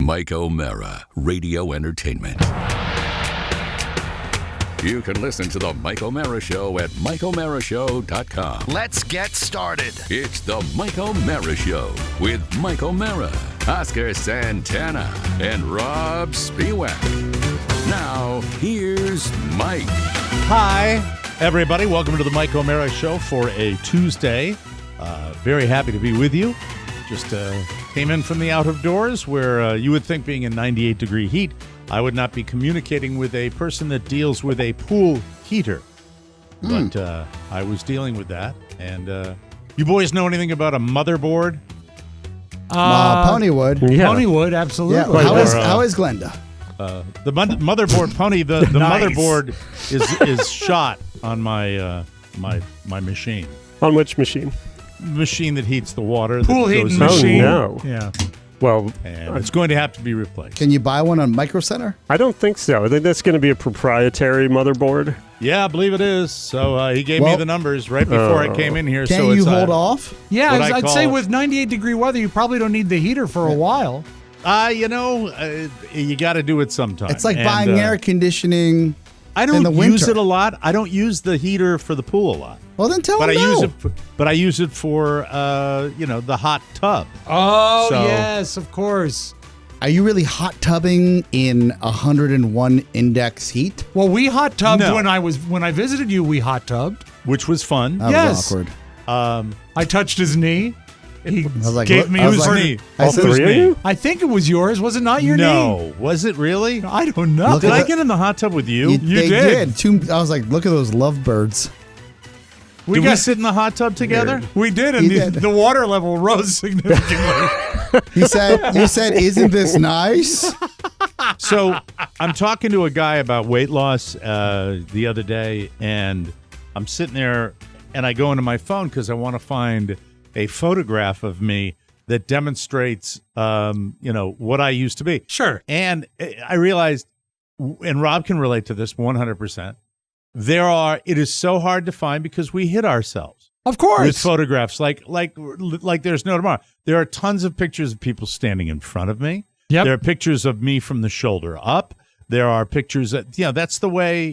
Mike O'Mara, Radio Entertainment. You can listen to The Mike O'Mara Show at MikeO'MaraShow.com. Let's get started. It's The Mike O'Mara Show with Mike O'Mara, Oscar Santana, and Rob Spiewak. Now, here's Mike. Hi, everybody. Welcome to The Mike O'Mara Show for a Tuesday. Very happy to be with you. Just came in from the out of doors where you would think being in 98-degree heat, I would not be communicating with a person that deals with a pool heater. But I was dealing with that. And you boys know anything about a motherboard? Pony would. Yeah. Pony would, absolutely. Yeah. How is Glenda? The motherboard, Pony, the Nice. motherboard is shot on my my machine. On which machine? Machine that heats the water. Pool that heating goes in. machine. Oh, no. Yeah. Well, And it's going to have to be replaced. Can you buy one on Micro Center? I don't think so. I think that's going to be a proprietary motherboard. Yeah, I believe it is. So he gave me the numbers right before I came in here. Can so you it's, hold off? Yeah, What I I'd call- say with 98-degree weather, you probably don't need the heater for a while. You got to do it sometime. It's like And, buying air conditioning. I in the don't use winter. it a lot. I don't use the heater for the pool a lot. Well, then tell But I them no. use it. But I use it for the hot tub. Oh, So- yes, of course. Are you really hot tubbing in 101 index heat? Well, we hot tubbed No. when I visited you. We hot tubbed. Which was fun. That Yes. was awkward. I touched his knee. He was like, gave look- me I was his like- knee. I All said, three of you? I think it was yours. Was it not your knee? No, was it really? I don't know. Look Did at I the- get in the hot tub with you? They did. did. I was like, look at those lovebirds. Did we sit in the hot tub together? We did, and You the, did. the water level rose significantly. You said, isn't this nice? So I'm talking to a guy about weight loss the other day, and I'm sitting there, and I go into my phone because I want to find a photograph of me that demonstrates, what I used to be. Sure. And I realized, and Rob can relate to this 100%. It is so hard to find because we hit ourselves. Of With course. photographs, like there's no tomorrow. There are tons of pictures of people standing in front of me. Yep. There are pictures of me from the shoulder up. There are pictures that, that's the way,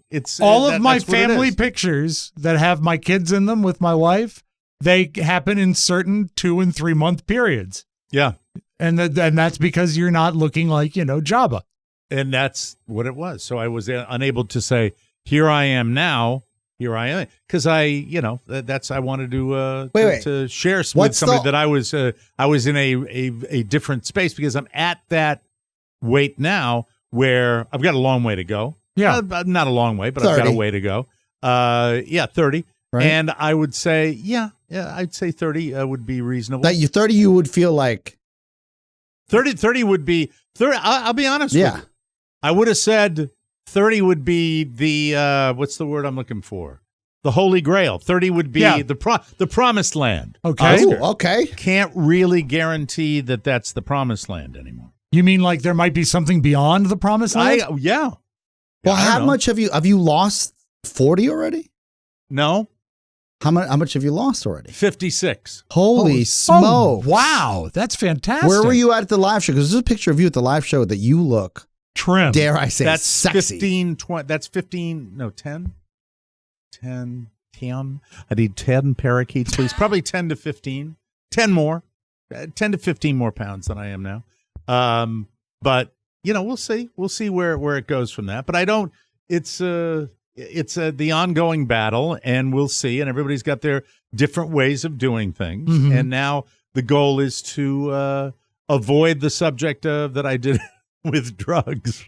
it's All of my that's what it family is. pictures that have my kids in them with my wife, they happen in certain 2 and 3 month periods. Yeah. And that's because you're not looking like, Jabba. And that's what it was. So I was unable to say, here I am now. Here I am. Because I wanted to Wait. to share with What's somebody the- that I was in a different space because I'm at that weight now where I've got a long way to go. Yeah. Not a long way, but I've got a 30. way to go. 30. Right. And I would say, I'd say 30 would be reasonable. That you 30, you would feel like 30 would be 30. I'll be honest with yeah. you. I would have said 30 would be the what's the word I'm looking for? The Holy Grail. 30 would be the promised land. Okay. Ooh, okay. Can't really guarantee that that's the promised land anymore. You mean like there might be something beyond the promised land? Yeah. Well, I don't how know. much have you lost? 40 already? No, How much have you lost already? 56. Holy Oh, smokes! wow. That's fantastic. Where were you at the live show? Because there's a picture of you at the live show that you look, Trim. dare I say, That's sexy. 15, 20, that's 15, no, 10. 10. I need 10 parakeets, please. Probably 10 to 15. 10 more. 10 to 15 more pounds than I am now. But, we'll see. We'll see where it goes from that. But I don't, it's the ongoing battle, and we'll see. And everybody's got their different ways of doing things. Mhm. And now the goal is to avoid the subject of that I did with drugs.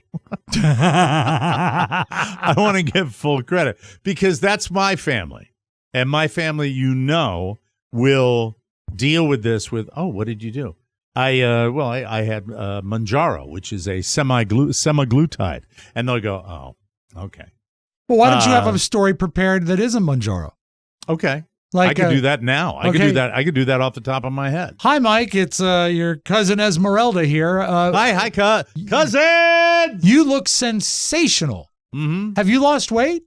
I want to give full credit because that's my family. And my family, will deal with this with, oh, what did you do? I had Manjaro, which is a semaglutide. And they'll go, oh, okay. Well, why don't you have a story prepared that isn't Manjaro? Okay. Like I could do that now. I could okay. do that. I could do that off the top of my head. Hi, Mike. It's your cousin Esmeralda here. Hi, cousin. You look sensational. Mm-hmm. Have you lost weight?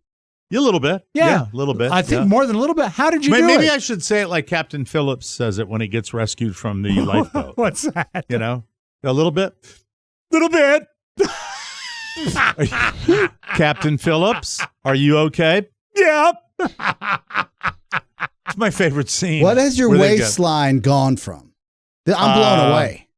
A little bit. Yeah. A little bit. I think yeah. more than a little bit. How did you do Maybe it? I should say it like Captain Phillips says it when he gets rescued from the lifeboat. What's that? You know, A little bit. Captain Phillips, are you okay? Yeah. It's my favorite scene. What has your where they go, waistline gone from? I'm blown away.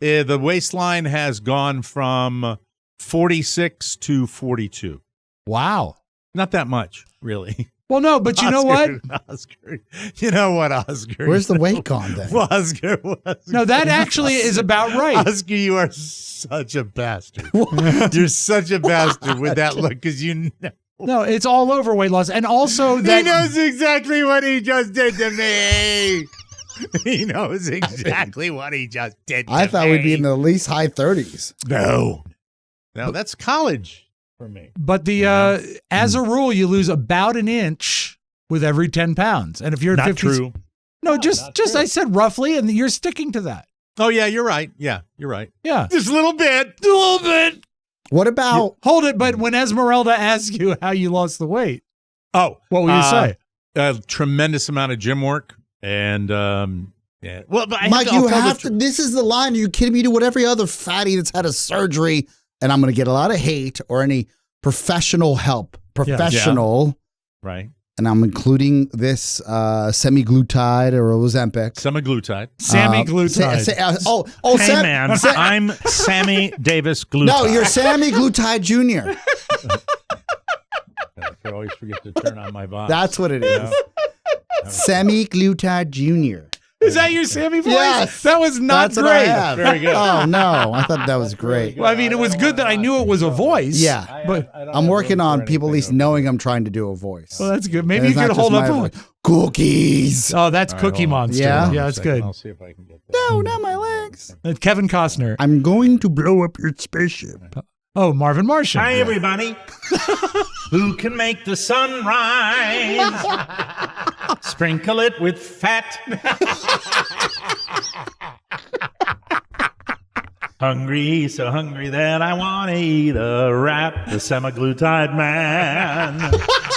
The waistline has gone from 46 to 42. Wow. Not that much, really. Well, no, but you know what? Oscar. You know what, Oscar? Where's the weight gone then? Oscar. No, that actually is about right. Oscar, you are such a bastard. You're such a bastard with that look because you know. No, it's all over weight loss. And also that He knows exactly what he just did to me. He knows exactly what he just did to me. I thought we'd be in the at least high 30s. No, that's college for me. But the as a rule, you lose about an inch with every 10 pounds. And if you're at Not 50, true. No, just I said roughly, and you're sticking to that. Oh, yeah, you're right. Yeah, you're right. Yeah. Just a little bit. What about Hold it, but when Esmeralda asks you how you lost the weight, Oh, what will you say? A tremendous amount of gym work. And, yeah. Well, but I Mike? I'll You tell the have to. This is the line. Are you kidding me? You do what every other fatty that's had a surgery, and I'm going to get a lot of hate or any professional help. Professional, Right. and I'm including this semi-glutide or Ozempic. Semaglutide. Sammy Glutide. Hey, man, I'm Sammy Davis Glutide. No, you're Sammy Glutide Jr. I always forget to turn on my volume. That's what it is. Semi-glutide Jr. Is that your Sammy voice? Yes. That was not That's what I great. have. Very good. Oh no, I thought that was great. Well, I mean, it was good that I knew it was a voice. Yeah, But I'm working on people at least knowing I'm trying to do a voice. well, that's good. Maybe And you it's could not hold just up my a voice. Cookies. Oh, that's Cookie Monster. Yeah? Yeah, that's good. I'll see if I can get that. No, not my legs. Kevin Costner. I'm going to blow up your spaceship. Oh, Marvin Martian. Hi, everybody. Who can make the sun rise? Sprinkle it with fat. Hungry, so hungry that I want to eat a rat. The semaglutide man.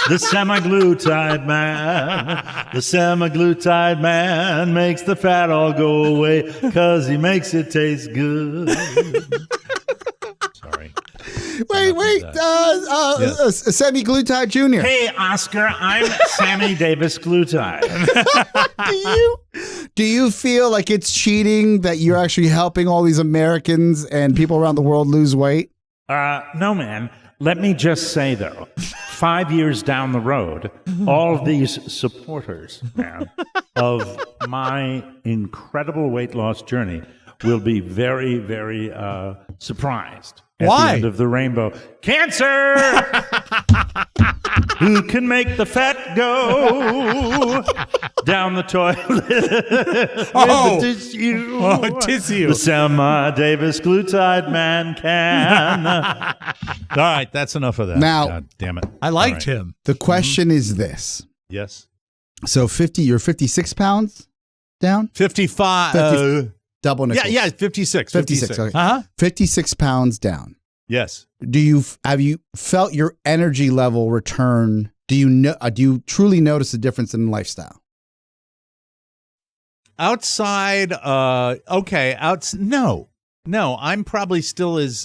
The semaglutide man. The semaglutide man makes the fat all go away because he makes it taste good. Sorry. Wait. Semi-glutide Jr. Hey, Oscar, I'm Sammy Davis Glutide. Do you feel like it's cheating that you're actually helping all these Americans and people around the world lose weight? No, man. Let me just say, though, 5 years down the road, all of these supporters, man, of my incredible weight loss journey will be very, very surprised at Why? the end of the rainbow. Cancer! Who can make the fat go down the toilet with the tissue? Oh, tissue. The Davis Glutide man can. All right, that's enough of that. Now- God damn it. I liked him. The question is this. Yes. So you're 56 pounds down? 55. Double nickels. Yeah, 56. 56. Okay. Huh? 56 pounds down. Yes. Have you felt your energy level return? Do you truly notice a difference in lifestyle? Outside, no. I'm probably still as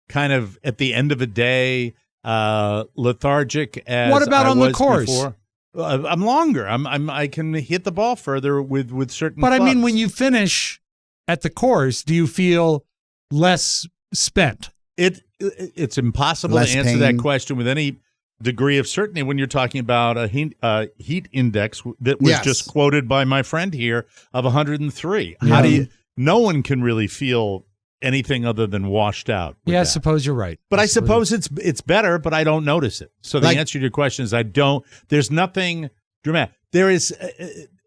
kind of at the end of a day, lethargic as What about I on the was course? before. I'm longer. I can hit the ball further with certain. But I mean, clubs. when you finish at the course, do you feel less spent? It's impossible Less to answer pain. that question with any degree of certainty when you're talking about a heat index that was Yes. just quoted by my friend here of 103. How do you? No one can really feel anything other than washed out. with Yeah, I that. suppose you're right. But I suppose it's better, but I don't notice it. So the Like- answer to your question is I don't. There's nothing dramatic. There is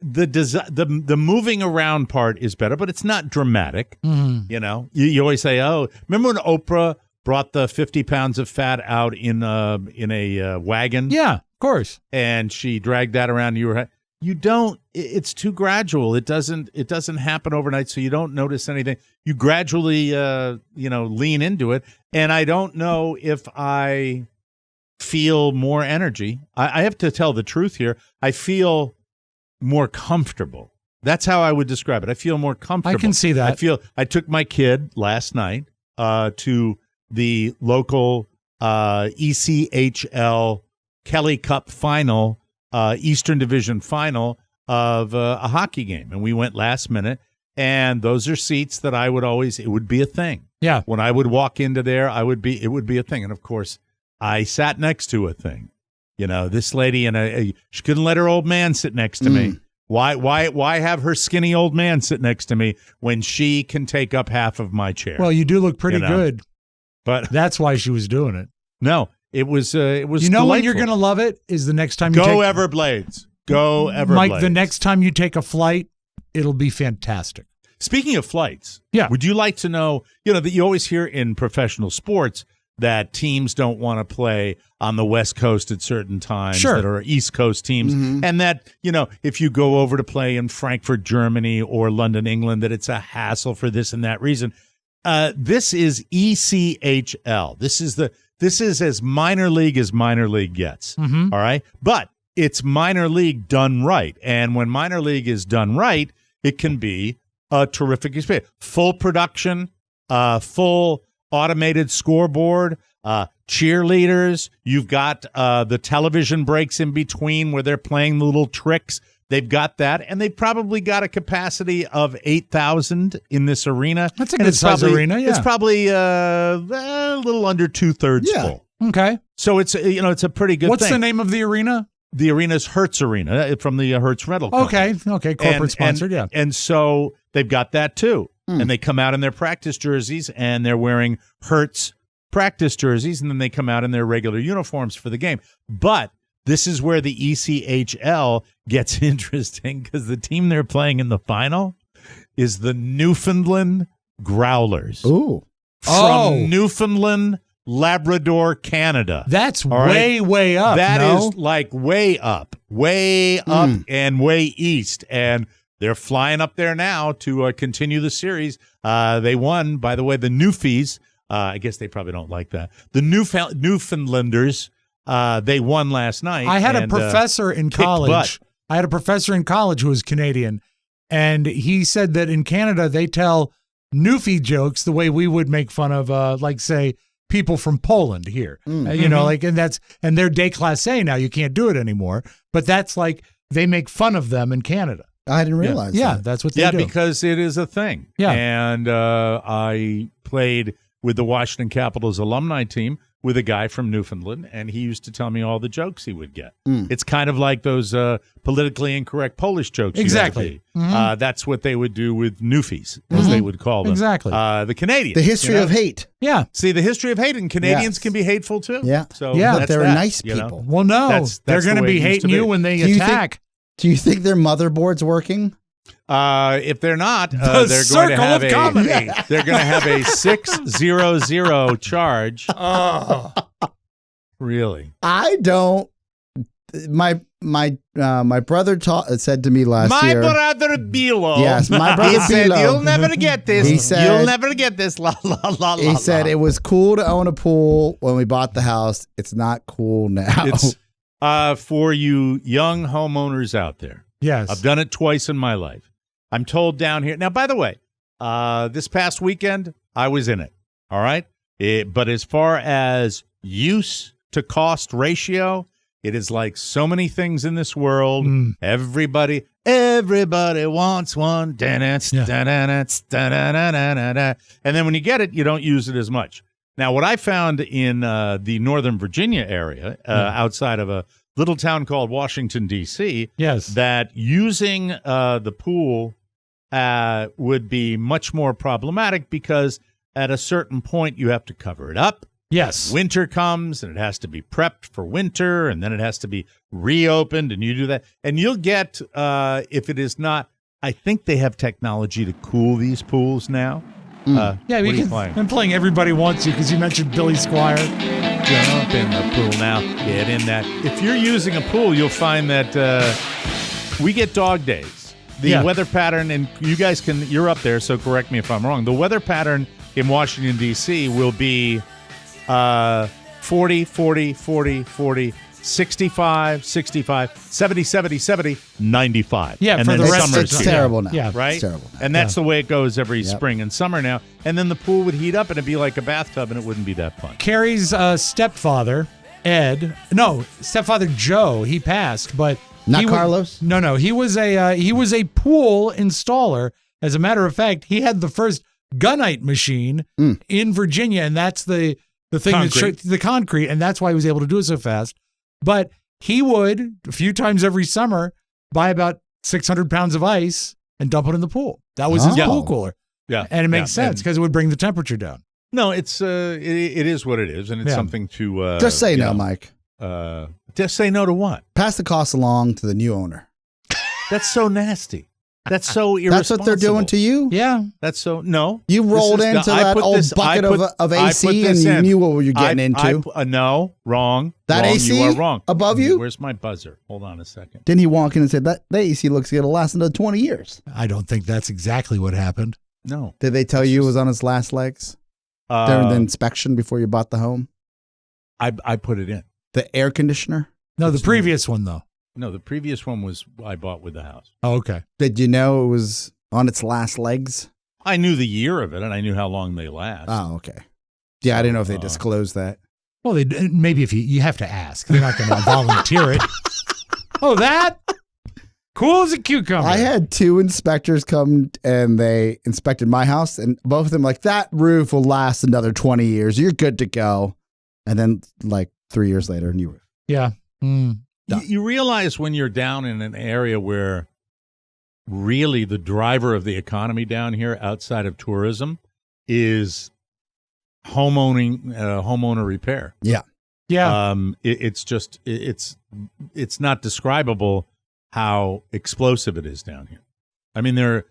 the moving around part is better, but it's not dramatic. Mhm. You know, you always say, "Oh, remember when Oprah brought the 50 pounds of fat out in a wagon? Yeah, of course. And she dragged that around you don't. It's too gradual. It doesn't happen overnight. So you don't notice anything. You gradually lean into it. And I don't know if I feel more energy. I have to tell the truth here. I feel more comfortable. That's how I would describe it. I feel more comfortable. I can see that. I took my kid last night to the local ECHL Kelly Cup final, Eastern Division final of a hockey game. And we went last minute. And those are seats that it would be a thing. Yeah. When I would walk into there, it would be a thing. And of course, I sat next to a thing. This lady she couldn't let her old man sit next to me. Why have her skinny old man sit next to me when she can take up half of my chair? Well, you do look pretty good, but that's why she was doing it. No, it was when you're going to love it is the next time you go Everblades. Go Everblades. Mike, the next time you take a flight, it'll be fantastic. Speaking of flights, would you like to know, that you always hear in professional sports that teams don't want to play on the West Coast at certain times that are East Coast teams. Mm-hmm. And that, if you go over to play in Frankfurt, Germany or London, England, that it's a hassle for this and that reason. This is ECHL. This is as minor league as minor league gets. Mm-hmm. All right. But it's minor league done right. And when minor league is done right, it can be a terrific experience. Full production, full automated scoreboard, cheerleaders. You've got the television breaks in between where they're playing the little tricks. They've got that, and they've probably got a capacity of 8,000 in this arena. That's a good size arena, yeah. It's probably a little under 2/3 full. Okay. So it's a pretty good What's thing. the name of the arena? The arena's Hertz Arena from the Hertz rental company. Okay, corporate sponsored, yeah. And so they've got that too. And they come out in their practice jerseys, and they're wearing Hertz practice jerseys, and then they come out in their regular uniforms for the game. But this is where the ECHL gets interesting, because the team they're playing in the final is the Newfoundland Growlers. Ooh. From Newfoundland, Labrador, Canada. That's way up. That is like way up, and way east. And they're flying up there now to continue the series. They won, by the way, the Newfies. I guess they probably don't like that. The Newfoundlanders, they won last night. I had a professor in college. I had a professor in college who was Canadian, and he said that in Canada they tell Newfie jokes the way we would make fun of, like, say, people from Poland here. And they're déclassé now. You can't do it anymore. But that's like they make fun of them in Canada. I didn't realize that. Yeah, that's what they do. Yeah, because it is a thing. Yeah. And I played with the Washington Capitals alumni team with a guy from Newfoundland, and he used to tell me all the jokes he would get. It's kind of like those politically incorrect Polish jokes. Exactly. That's what they would do with Newfies, as they would call them. Exactly. The Canadians. The history of hate. Yeah. See, the history of hate, and Canadians can be hateful too. Yeah. So but they're that, nice people. Well, no. That's they're going the to way be it used to hating you when they attack. Do you think their motherboard's working? If they're not, they're going to have they're going to have a 600 charge. Oh. Really? I don't. My brother said to me last year. My brother Bilo. Yes, my brother He said, Bilo. "You'll never get this. He said, you'll never get this." La la la. He said it was cool to own a pool when we bought the house. It's not cool now. It's for you young homeowners out there. Yes, I've done it twice in my life. I'm told down here. Now, by the way, this past weekend I was in it. All right, but as far as use to cost ratio, it is like so many things in this world. Everybody wants one. And then when you get it, you don't use it as much. Now, what I found in the Northern Virginia area, outside of a little town called Washington, D.C., that using the pool would be much more problematic, because at a certain point you have to cover it up. Yes. Winter comes, and it has to be prepped for winter, and then it has to be reopened, and you do that. And you'll get, if it is not, I think they have technology to cool these pools now. Yeah, I'm playing Everybody Wants You, because you mentioned Billy Squier. Jump in the pool now. Get in that. If you're using a pool, you'll find that we get dog days. The weather pattern, and you guys you're up there, so correct me if I'm wrong. The weather pattern in Washington, D.C. will be 40, 40, 40, 40, 65, 65, 70, 70, 70, 95. Yeah, and for then the rest summer's of It's the here. terrible now. Yeah. Right? It's terrible now. And that's the way it goes every Yep. spring and summer now. And then the pool would heat up and it'd be like a bathtub and it wouldn't be that fun. Carrie's stepfather, stepfather Joe, he passed, but Not he Carlos? No, he was a pool installer. As a matter of fact, he had the first gunite machine in Virginia, and that's the thing Concrete. the concrete, and that's why he was able to do it so fast. But he would, a few times every summer, buy about 600 pounds of ice and dump it in the pool. That was his Oh. pool cooler. Yeah. And it makes Yeah. sense because it would bring the temperature down. No, it's it is what it is, and it's Yeah. something to Just say no, Mike. Just say no to what? Pass the cost along to the new owner. That's so nasty. That's so irresponsible. That's what they're doing to you? Yeah. That's so no. You This rolled is- into I that put old this- bucket I put- of I AC put and this you in. knew what you're getting into. No, wrong. That wrong. AC You are wrong. above you? Where's my buzzer? Hold on a second. Didn't he walk in and say, that AC looks going to last another 20 years? I don't think that's exactly what happened. No. Did they tell you it was on its last legs during the inspection before you bought the home? I put it in. The air conditioner? No, the previous one, though. No, the previous one was I bought with the house. Oh, okay. Did you know it was on its last legs? I knew the year of it, and I knew how long they last. Oh, okay. Yeah, I didn't know if they disclosed that. Well, maybe if you have to ask. They're not going to volunteer it. Oh, that? Cool as a cucumber. I had 2 inspectors come and they inspected my house, and both of them like, that roof will last another 20 years. You're good to go. And then like 3 years later, new roof. Yeah. Mm. You realize when you're down in an area where really the driver of the economy down here outside of tourism is homeowner repair. Yeah. Yeah. It's not describable how explosive it is down here. I mean, there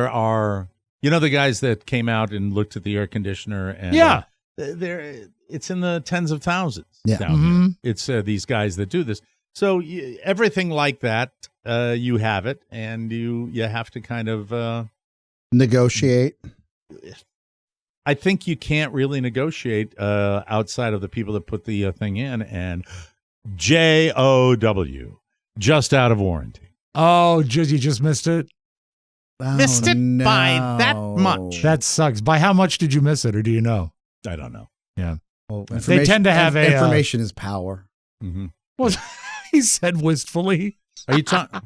are, the guys that came out and looked at the air conditioner and Yeah. it's in the tens of thousands Yeah. down here. It's these guys that do this. So everything like that, you have it, and you have to kind of Negotiate. I think you can't really negotiate outside of the people that put the thing in, and JOW, just out of warranty. Oh, you just missed it? Missed it by that much. That sucks. By how much did you miss it, or do you know? I don't know. Yeah. Well, They tend to have a, information is power. Mm-hmm. Well, he said wistfully. Are you talking?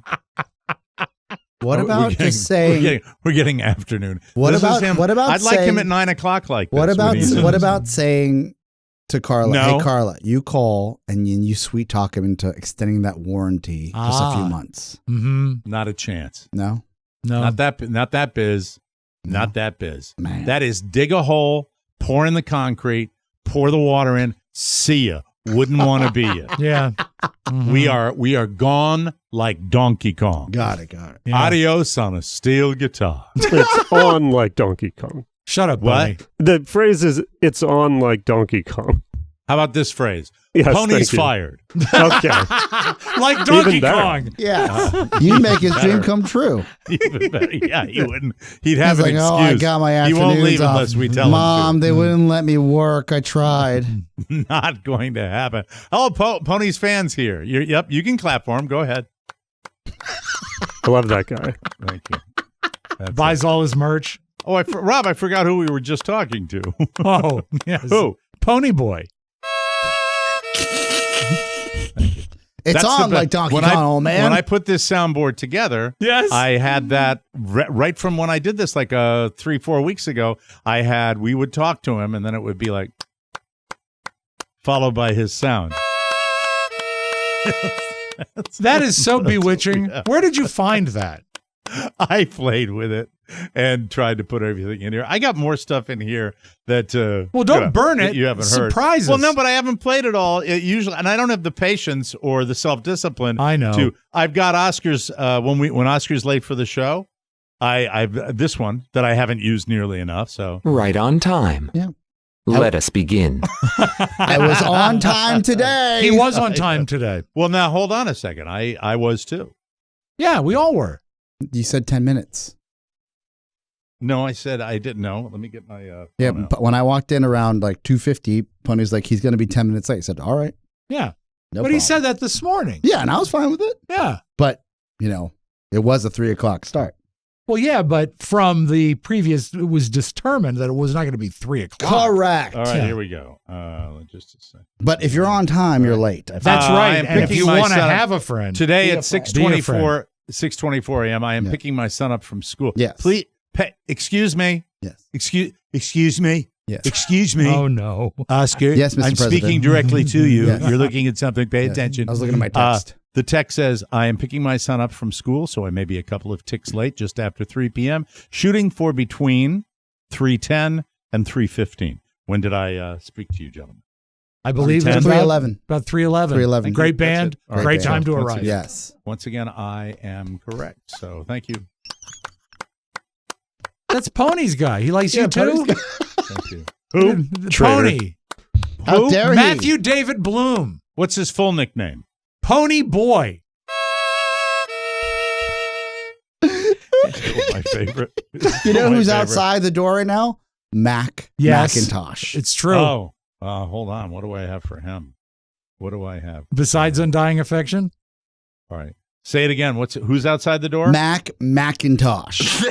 What about just saying? We're getting afternoon. What This is about him. what about? I'd like him saying- at 9 o'clock like this. What when about he's in what this. about saying to Carla, No. hey Carla, you call and you sweet talk him into extending that warranty just a few months. Mm-hmm. Not a chance. No, No. Not that biz. No. Not that biz. Man. That is dig a hole, pour in the concrete, pour the water in. See ya. Wouldn't want to be ya. Yeah. Mhm. We are gone like Donkey Kong. got it. Yeah. Adios on a steel guitar. It's on like Donkey Kong. Shut up, What? buddy. The phrase is, it's on like Donkey Kong. How about this phrase? Yes, Pony's thank you. fired. Okay. Like Donkey Even better. Kong. Yeah, you make his dream come true. Even better. Yeah, he wouldn't. He'd have He's an like, excuse. oh, I got my He afternoons won't leave off. unless we tell Mom, him they wouldn't let me work. I tried. to. Not going to happen. Oh, Pony's fans here. Yep, you can clap for him. Go ahead. I love that guy. Thank you. That's Buys it. all his merch. Oh, Rob, I forgot who we were just talking to. Oh, yes. Who? Pony Boy. It's That's the on be- like Donkey when Kong, I, old man. When I put this soundboard together, Yes. I had that right from when I did this, like 3-4 weeks ago. We would talk to him, and then it would be like followed by his sound. That is so bewitching. Where did you find that? I played with it and tried to put everything in here. I got more stuff in here that Well, don't burn that it. you haven't heard. Surprise Well, us. no, but I haven't played it all. Usually, and I don't have the patience or the self-discipline. I know. I've got Oscar's when Oscar's late for the show. I've this one that I haven't used nearly enough. So Right on time. Yeah. Let us begin. I was on time today. He was on time today. well, now hold on a second. I was too. Yeah, we all were. You said 10 minutes. No, I said I didn't know. Let me get my Yeah, phone out. but when I walked in around like 2:50, Pony's like, he's going to be 10 minutes late. I said, all right. Yeah. No But he problem. said that this morning. Yeah, and I was fine with it. Yeah. But, it was a 3 o'clock start. Well, yeah, but from the previous, it was determined that it was not going to be 3 o'clock. Correct. All right, Yeah. here we go. Just a second. But if you're on time, you're late. That's right. I am And if picking you my want to son up have a friend. Today Be a at friend. 6:24 a.m., I am Yeah. picking my son up from school. Yes. Please, excuse me. Yes. Excuse me. Yes. Excuse me. Oh, no. Oscar. Yes, Mr. I'm President. speaking directly to you. Yes. You're looking at something. Pay Yes. attention. I was looking at my text. The text says, I am picking my son up from school, so I may be a couple of ticks late, just after 3 p.m., shooting for between 3:10 and 3:15. When did I speak to you, gentlemen? I believe About it's 3:11. About 3:11. 3:11. Great band. That's it. Great Great time band. to Once arrive. again. Yes. Once again, I am correct. So thank you. That's Pony's guy. He likes you too? Thank you. Who? Pony. How dare he? Matthew David Bloom. What's his full nickname? Pony Boy. My favorite. You know My who's favorite. outside the door right now? Yes. Macintosh. It's true. Oh, hold on. What do I have for him? What do I have? Besides Undying Affection? All right. Say it again. Who's outside the door? Macintosh.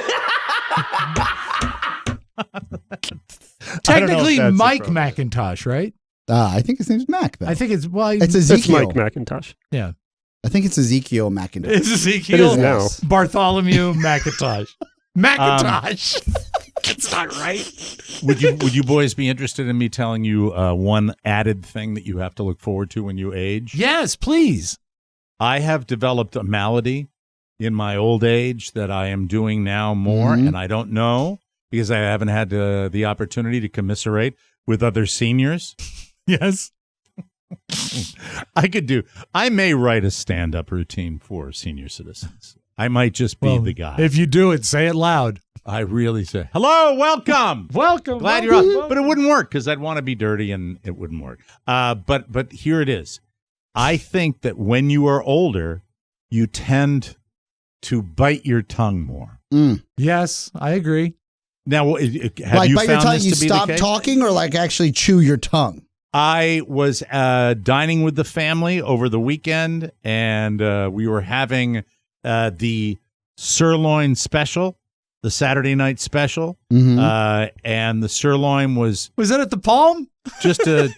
Technically, that's Mike appropriate. McIntosh, right? I think his name's Mac, though. I think it's, well, it's It's Ezekiel. Mike McIntosh. yeah. I think it's Ezekiel Macintosh. It's Ezekiel. It is now. Bartholomew McIntosh. Macintosh. That's not right. Would you boys be interested in me telling you one added thing that you have to look forward to when you age? Yes, please. I have developed a malady in my old age that I am doing now more, Mhm. and I don't know because I haven't had the opportunity to commiserate with other seniors. Yes. I may write a stand-up routine for senior citizens. I might just be the guy. If you do it, say it loud. I really say, hello, welcome. Welcome. Glad you're on. But it wouldn't work because I'd want to be dirty and it wouldn't work. But here it is. I think that when you are older, you tend to bite your tongue more. Yes, I agree. Now, have Like you bite your found tongue, this you to be stop the case? talking, or like actually chew your tongue? I was dining with the family over the weekend, and we were having the sirloin special, the Saturday night special, Mhm. and the sirloin was Was that at the Palm? just a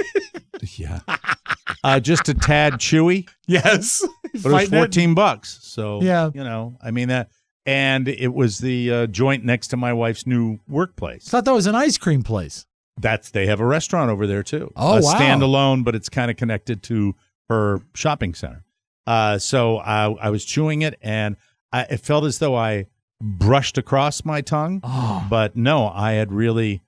just a tad chewy, Yes. but it was $14. So Yeah. I mean that, and it was the joint next to my wife's new workplace. I thought that was an ice cream place. They have a restaurant over there too. Oh, wow. Standalone, but it's kind of connected to her shopping center. So I was chewing it, and it felt as though I brushed across my tongue. Oh. But no, I had really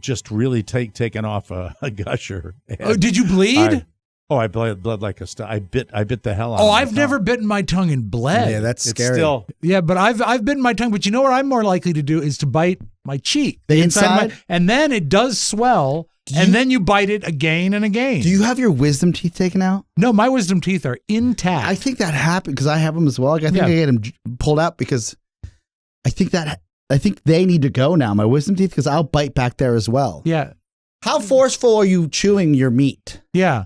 just really taken off a gusher. Oh, did you bleed? I bled like a I bit the hell out. Oh, of my I've tongue. never bitten my tongue and bled. Yeah, that's It's scary. still Yeah, but I've bitten my tongue. But you know what I'm more likely to do is to bite my cheek, The of inside? and then it does swell, and then you bite it again and again. Do you have your wisdom teeth taken out? No, my wisdom teeth are intact. I think that happened because I have them as well. Like, I think Yeah. I get them pulled out because I think they need to go now. My wisdom teeth, because I'll bite back there as well. yeah, How forceful are you chewing your meat? yeah.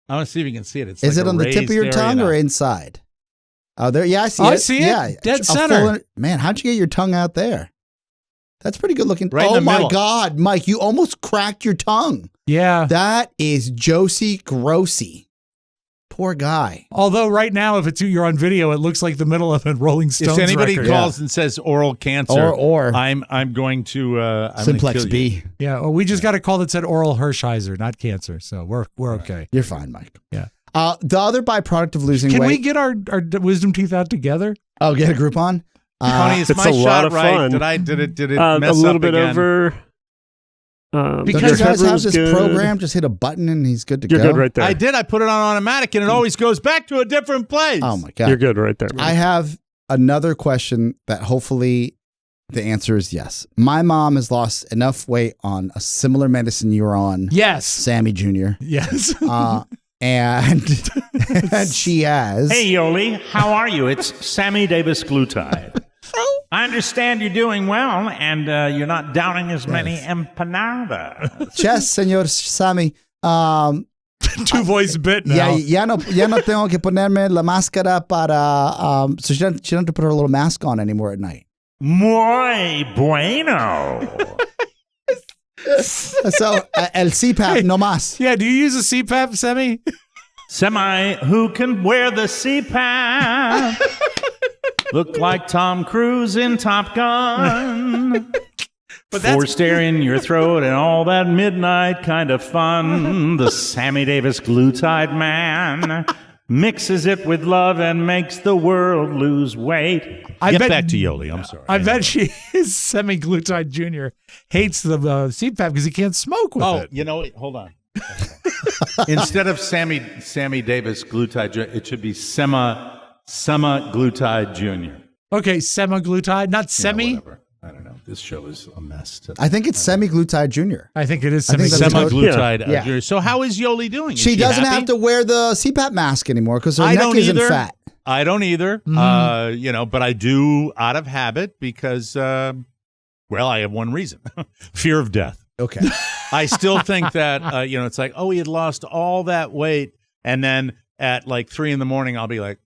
I want to see if you can see it. It's Is like it a on the tip of raised your area tongue now. or inside? Oh, there. Yeah, I see I it. see it. Yeah, Dead a center. Man, how'd you get your tongue out there? That's pretty good looking. Right in Oh the my middle. God, Mike, you almost cracked your tongue. Yeah. That is Josie Grossi. Poor guy. Although right now, if you're on video, it looks like the middle of a Rolling Stones If anybody record. calls and says oral cancer, Or I'm going to I'm Simplex gonna kill you. B. Yeah, well, we just got a call that said oral Hershiser, not cancer, so we're okay. You're fine, Mike. Yeah. The other byproduct of losing Can weight. we get our wisdom teeth out together? Oh, get a group on. Tony, is It's my a lot shot of right? fun. Did it a mess little up bit again? over. Don't Because you guys have Everyone's this good. program? Just hit a button and he's good to You're go. good right there. I did. I put it on automatic, and it always goes back to a different place. Oh my God. You're good right there. I have another question that hopefully the answer is yes. My mom has lost enough weight on a similar medicine you're on, Yes. Sammy Jr. Yes. And she has. Hey, Yoli, how are you? It's Sammy Davis Glutide. I understand you're doing well, and you're not downing as many empanadas. Chess, Senor Sammy. two-voice bit now. ya no tengo que ponerme la máscara para. So she doesn't have to put her little mask on anymore at night. Muy bueno. So el CPAP no más. Yeah, do you use a CPAP, Semi? Semi, who can wear the CPAP? Look like Tom Cruise in Top Gun. But that's Forced air in your throat and all that midnight kind of fun. The Sammy Davis Glutide Man mixes it with love and makes the world lose weight. I Get bet, back to Yoli. I'm sorry. I bet Semi-Glutide Jr. hates the CPAP because he can't smoke with it. You know what? Hold on. Instead of Sammy Davis Glutide, it should be Sema Glutide Jr. Okay, Semi-Glutide, not Semi. Whatever. I don't know. This show is a mess today. I think it's semi-glutide junior. I think it is I think that's Semi-Glutide. Semaglutide. Yeah. Jr. So how is Yoli doing? Is She doesn't happy? have to wear the CPAP mask anymore because her I neck don't isn't either. fat. I don't either. But I do out of habit because, I have one reason: fear of death. Okay. I still think that it's like, oh, he had lost all that weight, and then at like 3 a.m, I'll be like,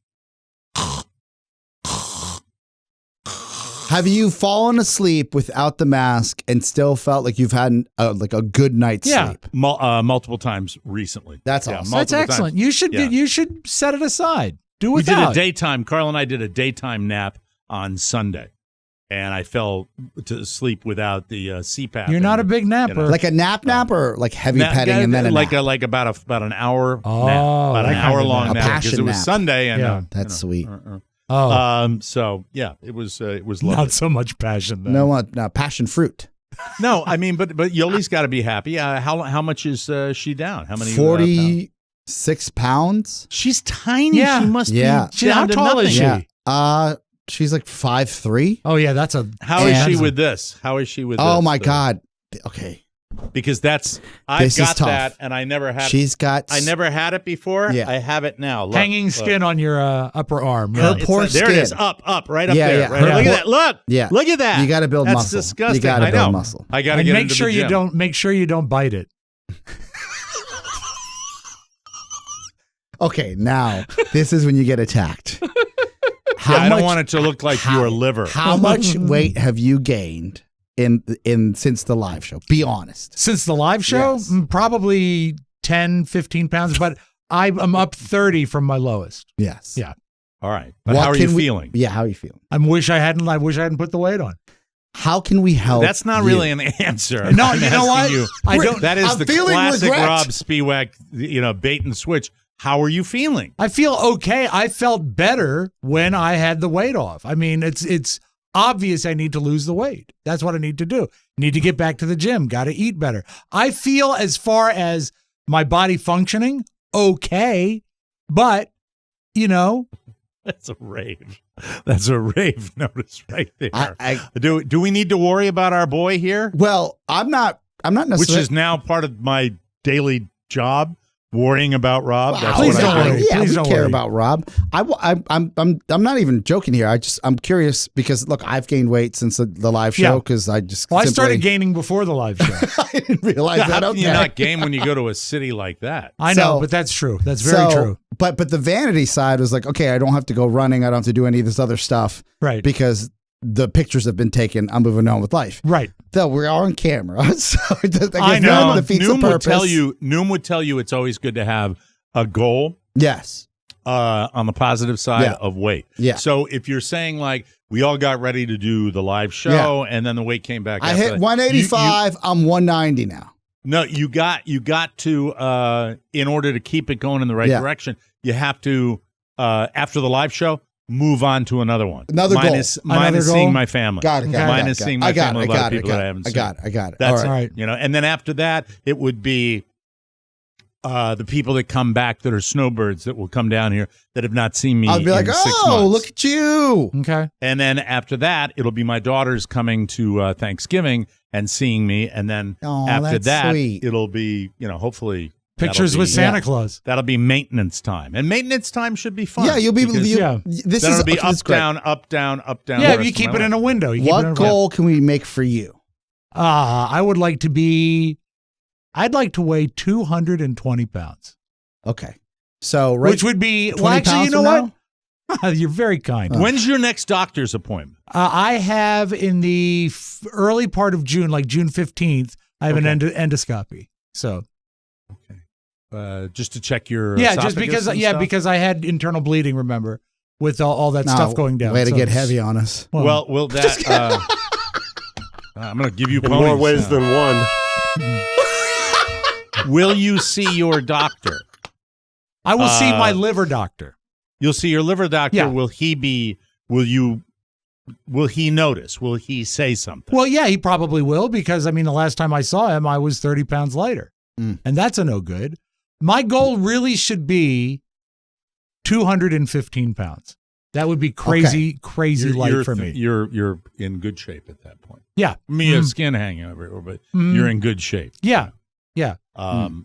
Have you fallen asleep without the mask and still felt like you've had a good night's sleep? multiple times recently. That's awesome. That's multiple excellent. times. You should set it aside. Do We without. did a daytime. Carl and I did a daytime nap on Sunday, and I fell to sleep without the CPAP. You're not a big napper. Like a nap or like heavy petting and then a like nap? about an hour nap, Oh, about an that kind hour of long nap. A nap because it passion was nap. Sunday and Yeah. That's sweet. So yeah, it was lovely. Not so much passion then. No, passion fruit. No, I mean, but Yoli's got to be happy. How much is she down? How many? 46 pounds. She's tiny. Yeah. She must Yeah. be down How to tall is nothing. she? Yeah. She's like 5'3". Oh yeah, that's a. How is she And- with this? How is she with this? Oh my God. Okay. Because I've This is got tough. that, and I never had. I never had it before. Yeah. I have it now. Look, Hanging look. skin on your upper arm. Her Yeah. It's poor there it is. skin. Up, right up Yeah, there. yeah. Right? Her Look poor- at that. Look. Yeah. Look at that. You gotta build That's muscle. disgusting. You gotta I build know. muscle. I gotta And get make into sure the you gym. don't. Make sure you don't bite it. Okay, now this is when you get attacked. I don't want it to look like your liver. How much weight have you gained in since the live show? Be honest. Since the live show, Yes. probably 10, 15 pounds, but I'm up 30 from my lowest. Yes. Yeah. All right. But What how are you can we- feeling? Yeah, how are you feeling? I wish I hadn't put the weight on. How can we help? That's not you? really an answer. No, I'm you know asking what? I don't. That is I'm the feeling classic regret. Rob Spiewak, bait and switch. How are you feeling? I feel okay. I felt better when I had the weight off. I mean, it's obvious I need to lose the weight. That's what I need to do. Need to get back to the gym. Got to eat better. I feel as far as my body functioning, okay, but That's a rave. That's a rave notice right there. I- Do we need to worry about our boy here, Well, I'm not necessarily. which is now part of my daily job, worrying about Rob? That's Please what don't I do. worry. Yeah, Please we don't care worry. about Rob. I'm not even joking here. I'm curious because look, I've gained weight since the live show Yeah. because I just I started simply- gaining before the live show. I didn't realize How that. can Okay. you not game when you go to a city like that? I know, So- but that's true. That's very true. But the vanity side was like, okay, I don't have to go running. I don't have to do any of this other stuff Right. because the pictures have been taken. I'm moving on with life. Right. Though we're on camera, so it does, I know. Noom defeats Noom the would purpose. Noom would tell you it's always good to have a goal Yes. on the positive side Yeah. of weight. Yeah. So if you're saying like we all got ready to do the live show and then the weight came back, I after hit that, 185. I'm 190 now. No, you got to in order to keep it going in the right Yeah. direction, you have to after the live show move on to another one. Another goal. minus Another seeing goal? my family. Got it. Minus seeing my family. A lot of people that I haven't seen. I got it. That's All right. Right. and then after that, it would be the people that come back that are snowbirds that will come down here that have not seen me. I'll be like, in 6 oh, months. look at you. Okay. And then after that, it'll be my daughters coming to Thanksgiving and seeing me. And then Oh, after that's that, sweet. it'll be, hopefully Pictures that'll with be- Santa Claus. That'll be maintenance time. And maintenance time should be fun. Yeah, you'll be. because yeah. This then is it'll be okay, this is up, great. down, up, down, up, down. Yeah, the you rest of keep my it in life. a window. You keep it in What a goal can we make for you? I'd like to weigh 220 pounds. Okay. So which would be 20 well. Actually, you pounds know from what? You're very kind. When's your next doctor's appointment? I have in the early part of June, like June 15th, I have an endoscopy. So, just to check your just because because I had internal bleeding. Remember, with all that stuff going down. Way to get heavy on us. Well, will that? I'm going to give you In ponies more ways now. than one. Will you see your doctor? I will see my liver doctor. You'll see your liver doctor. Yeah. Will he notice? Will he say something? Well, yeah, he probably will because, I mean, the last time I saw him, I was 30 pounds lighter. And that's a no good. My goal really should be 215 pounds. That would be crazy light for me. You're in good shape at that point. Yeah. You have skin hanging everywhere, but you're in good shape. Yeah. Yeah.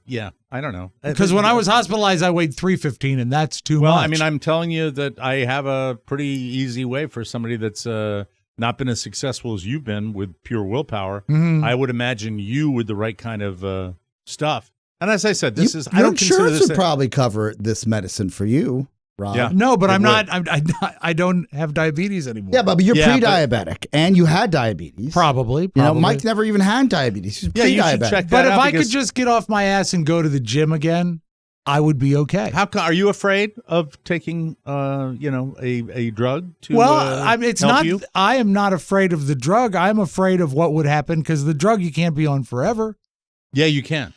Yeah, I don't know. Because when I was hospitalized, I weighed 315, and that's too much. Well, I mean, I'm telling you that I have a pretty easy way for somebody that's not been as successful as you've been with pure willpower. I would imagine you with the right kind of stuff. And as I said, I don't consider insurance this would probably cover this medicine for you, Rob. Yeah. No, but I'm would. not. I don't have diabetes anymore. Yeah, but you're pre-diabetic, and you had diabetes. Probably. You know, Mike never even had diabetis. He was Yeah, you should pre-diabetic. check that But if out I because- could just get off my ass and go to the gym again, I would be okay. are you afraid of taking a drug to it's help not. you? I am not afraid of the drug. I'm afraid of what would happen because the drug you can't be on forever. Yeah, you can.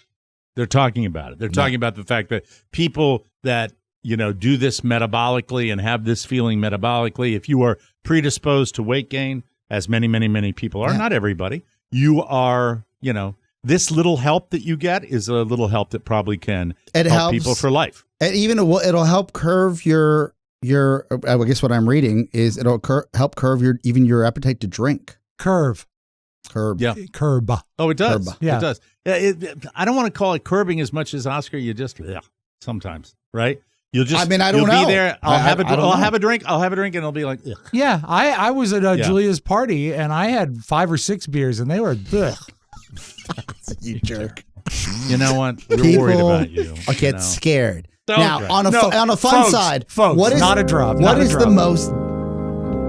They're talking about it. They're talking about the fact that people that, do this metabolically and have this feeling metabolically, if you are predisposed to weight gain, as many, many, many people are, not everybody, you are, this little help that you get is a little help that probably can help people for life. And even it'll help curve your I guess what I'm reading is it'll help curve your appetite to drink. Curb. Yeah. Curb. Oh, it does. Curb. Yeah. It does. I don't want to call it curbing as much as Oscar. You just sometimes, right? You'll just. I mean, I don't you'll know. be there. I I'll don't know. have a drink, and it'll be like, ugh. Yeah, I was at Julia's party and I had 5 or 6 beers and they were ugh. You jerk. You know what? We're People worried about you. get scared. Don't Now, drink. on a fun side, folks, what is not a drop. What not a is drop. the most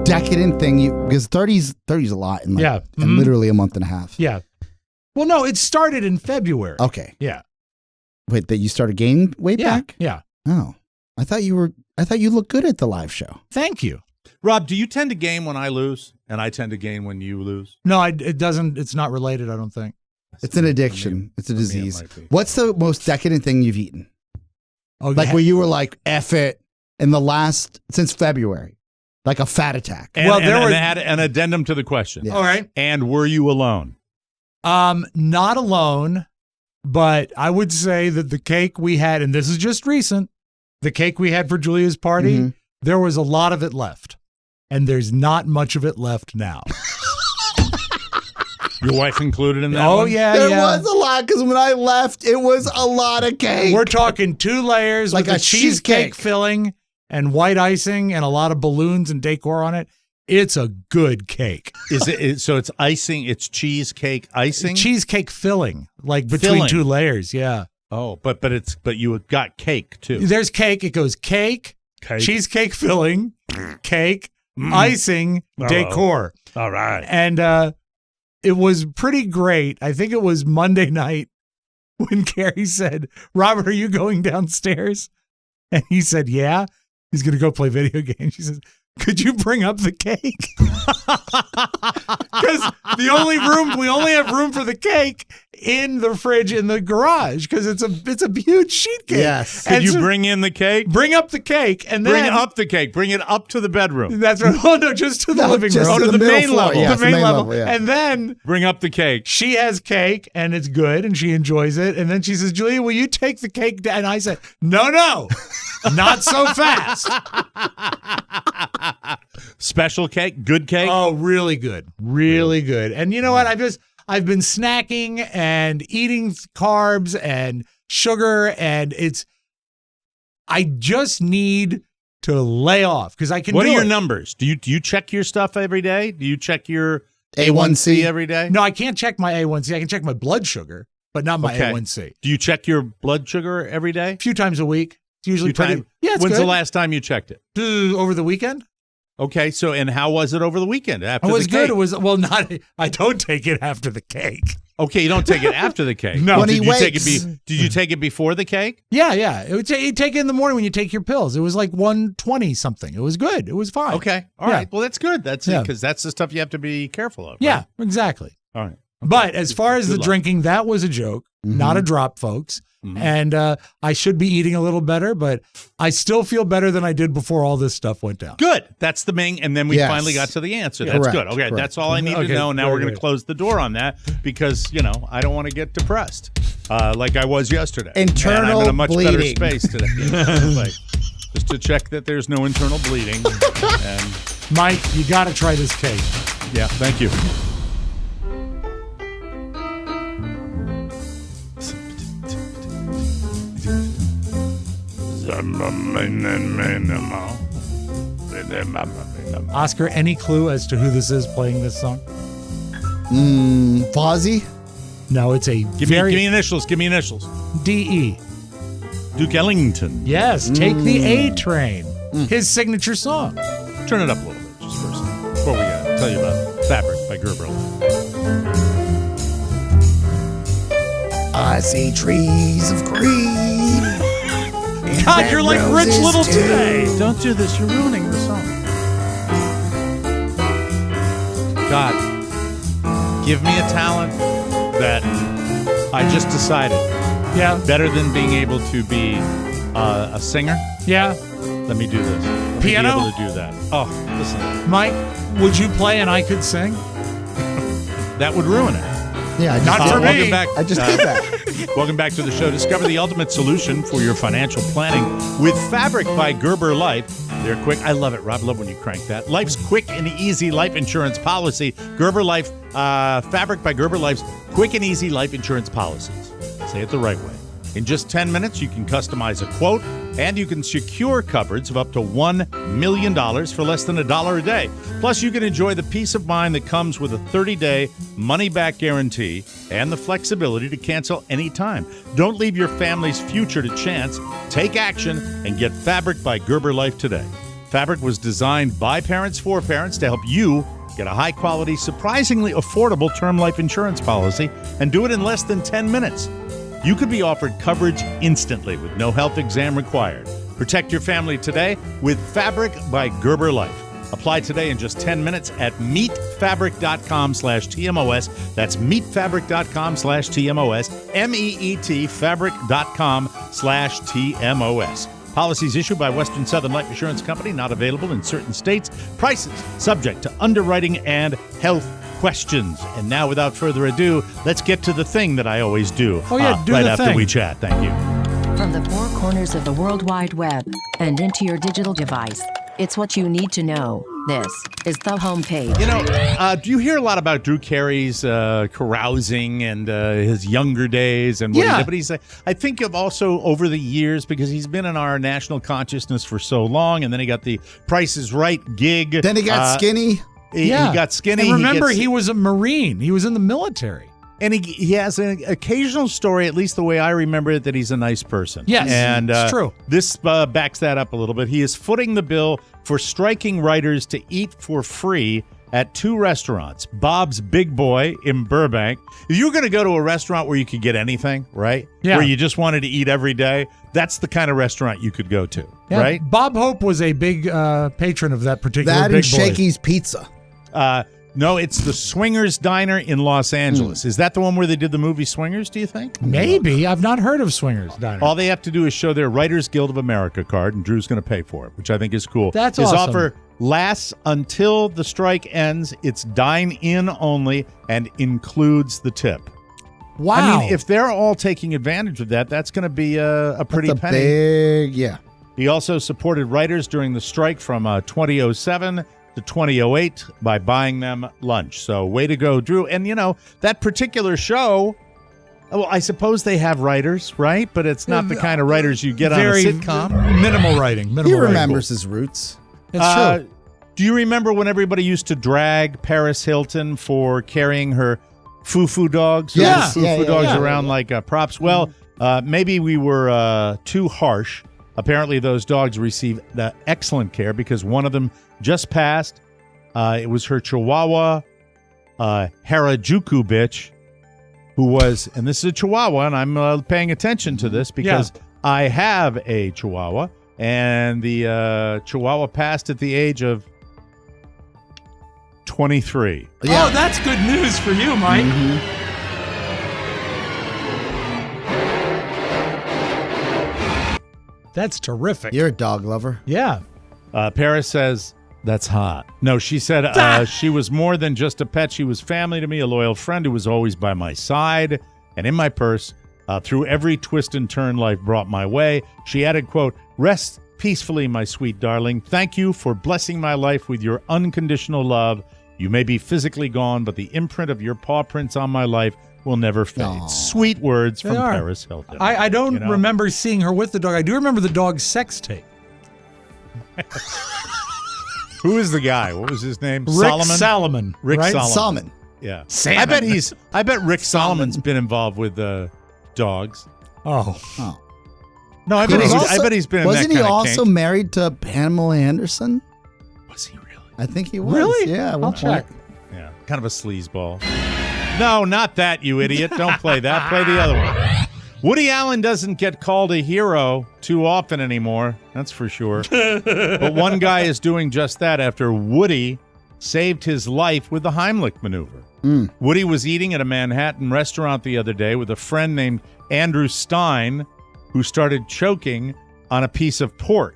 decadent thing because 30's a lot in in literally a month and a half. Yeah. Well, no, it started in February. Okay. Yeah. Wait, that you started gaining weight back? Yeah. Oh, I thought you looked good at the live show. Thank you. Rob, do you tend to gain when I lose, and I tend to gain when you lose? No, it doesn't. It's not related, I don't think. It's an addiction. It's a disease. might be. What's the most decadent thing you've eaten? Oh, Like where you were like, F it, since February, like a fat attack. And, Well, there and were- add an addendum to the question. Yeah. All right. And were you alone? Not alone, but I would say that the cake we had, and this is just recent, the cake we had for Julia's party, there was a lot of it left. And there's not much of it left now. Your wife included in that? Oh, one? yeah, There yeah. was a lot because when I left, it was a lot of cake. We're talking 2 layers Like with a a cheesecake cheesecake. filling and white icing and a lot of balloons and decor on it. It's a good cake. So it's icing, it's cheesecake icing? Cheesecake filling, like between Filling. 2 layers. Yeah. Oh, but you got cake too. There's cake. It goes cake, cheesecake filling, cake, icing, decor. All right. And it was pretty great. I think it was Monday night when Carrie said, "Robert, are you going downstairs?" And he said, "Yeah." He's going to go play video games. She says, "Could you bring up the cake?" Because we only have room for the cake in the fridge in the garage because it's a huge sheet cake. Yes. Could you bring in the cake? Bring up the cake and then Bring up the cake. Bring it up to the bedroom. That's right. Oh no, just to the living just room. to to the middle main floor. level. Yeah, The it's main level. yeah. And then Bring up the cake. she has cake and it's good and she enjoys it. And then she says, "Julia, will you take the cake down?" And I said, No, not so fast. Special cake? Good cake? Oh, really good. Really good. And you know what? I've been snacking and eating carbs and sugar and I just need to lay off because I can What do are your it. numbers? Do you check your stuff every day? Do you check your A1C every day? No, I can't check my A1C. I can check my blood sugar. but not my Okay. A1C. Do you check your blood sugar every day? A few times a week. It's usually Few pretty. time- Yeah, it's When's good. the last time you checked it? Over the weekend? Okay, so and how was it over the weekend after It was the good. cake? It was not. I don't take it after the cake. Okay, you don't take it after the cake. No. When he Did you take it? wakes. Did you take it before the cake? Yeah. You take it in the morning when you take your pills. It was like 120 something. It was good. It was fine. Okay, all Yeah. right. Well, that's good. That's it Yeah. because that's the stuff you have to be careful of. Yeah, right? exactly. All right. But as far as Good the luck. drinking, that was a joke, not a drop, folks. And I should be eating a little better, but I still feel better than I did before all this stuff went down. Good. That's the main. And then we Yes. finally got to the answer. Yeah. That's Correct, good. Okay, correct. that's all I need Okay, to know. Now very we're going to good. close the door on that because I don't want to get depressed like I was yesterday. Internal and I'm in a much bleeding. better space today. Like, just to check that there's no internal bleeding. And Mike, you got to try this cake. yeah, thank you. Oscar, any clue as to who this is playing this song? Fozzie? No, it's a Give me initials. Give me initials. D-E. Duke Ellington. Yes, Take the A Train. His signature song. Turn it up a little bit just for a second before we tell you about Fabric by Gerber. I see trees of green. God, you're like Rich Little today. Don't do this. You're ruining the song. God, give me a talent that I just decided Yeah, better than being able to be a singer. yeah. Let me do this. Let me Piano? be able to do that. Oh, listen, Mike, would you play and I could sing? that would ruin it. Yeah, I just Not did for that. me. Welcome back. I just did that. Welcome back to the show. Discover the ultimate solution for your financial planning with Fabric by Gerber Life. They're quick. I love it, Rob. Love when you crank that. Life's quick and easy life insurance policy. Gerber Life, Fabric by Gerber Life's quick and easy life insurance policies. Say it the right way. In just 10 minutes, you can customize a quote and you can secure coverage of up to $1 million for less than $1 a day. Plus, you can enjoy the peace of mind that comes with a 30-day money-back guarantee and the flexibility to cancel anytime. Don't leave your family's future to chance. Take action and get Fabric by Gerber Life today. Fabric was designed by parents for parents to help you get a high-quality, surprisingly affordable term life insurance policy and do it in less than 10 minutes. You could be offered coverage instantly with no health exam required. Protect your family today with Fabric by Gerber Life. Apply today in just 10 minutes at meetfabric.com/TMOS. That's meetfabric.com/TMOS. MEET fabric.com/TMOS. Policies issued by Western Southern Life Insurance Company, not available in certain states. Prices subject to underwriting and health questions. And now, without further ado, let's get to the thing that I always do. Oh, yeah, do right the after thing. we chat. Thank you. From the four corners of the World Wide Web and into your digital device, it's what you need to know. This is the homepage. You know, do you hear a lot about Drew Carey's carousing and his younger days and what Yeah. he did? But he's, I think of also over the years, because he's been in our national consciousness for so long, and then he got the Price is Right gig. Then he got skinny. He got skinny. And remember, gets- he was a Marine. He was in the military. And he has an occasional story, at least the way I remember it, that he's a nice person. Yes, and it's true. This backs that up a little bit. He is footing the bill for striking writers to eat for free at two restaurants. Bob's Big Boy in Burbank. If you were going to go to a restaurant where you could get anything, right? Yeah. Where you just wanted to eat every day, that's the kind of restaurant you could go to, Yeah, right? Bob Hope was a big patron of that particular That Big and Boy. Shakey's Pizza. No, it's the Swingers Diner in Los Angeles. Is that the one where they did the movie Swingers, do you think? Maybe. I've not heard of Swingers Diner. All they have to do is show their Writers Guild of America card, and Drew's going to pay for it, which I think is cool. That's His awesome. offer lasts until the strike ends. It's dine-in only and includes the tip. Wow. I mean, if they're all taking advantage of that, that's going to be a pretty That's a penny. big, yeah. He also supported writers during the strike from 2007 to 2008 by buying them lunch. So way to go, Drew. And, you know, that particular show, well, I suppose they have writers, right? But it's not the kind of writers you get Very on a sitcom. Minimal writing. Minimal He writing. remembers his roots. It's true. Do you remember when everybody used to drag Paris Hilton for carrying her foo-foo dogs. Yeah. Foo-foo dogs around like props. Well, maybe we were too harsh. Apparently, those dogs receive excellent care because one of them just passed. It was her Chihuahua, Harajuku bitch, who was, and this is a Chihuahua, and I'm paying attention to this because I have a Chihuahua, and the Chihuahua passed at the age of 23. Oh, that's good news for you, Mike. That's terrific. You're a dog lover. Yeah. Paris says, that's hot. No, she said she was more than just a pet. She was family to me, a loyal friend who was always by my side and in my purse through every twist and turn life brought my way. She added, quote, rest peacefully, my sweet darling. Thank you for blessing my life with your unconditional love. You may be physically gone, but the imprint of your paw prints on my life will never fade. Aww. Sweet words from They are. Paris Hilton. I don't remember seeing her with the dog. I do remember the dog's sex tape. Who is the guy? What was his name? Rick Salomon. Rick right? Solomon. Yeah. I bet Rick Solomon's been involved with dogs. Oh. No, I bet he's been in that Wasn't he kind of also kink. married to Pamela Anderson? Was he really? I think he was. Really? Yeah. I'll check. Yeah. Kind of a sleazeball. No, not that, you idiot. Don't play that. Play the other one. Woody Allen doesn't get called a hero too often anymore. That's for sure. But one guy is doing just that after Woody saved his life with the Heimlich maneuver. Woody was eating at a Manhattan restaurant the other day with a friend named Andrew Stein, who started choking on a piece of pork.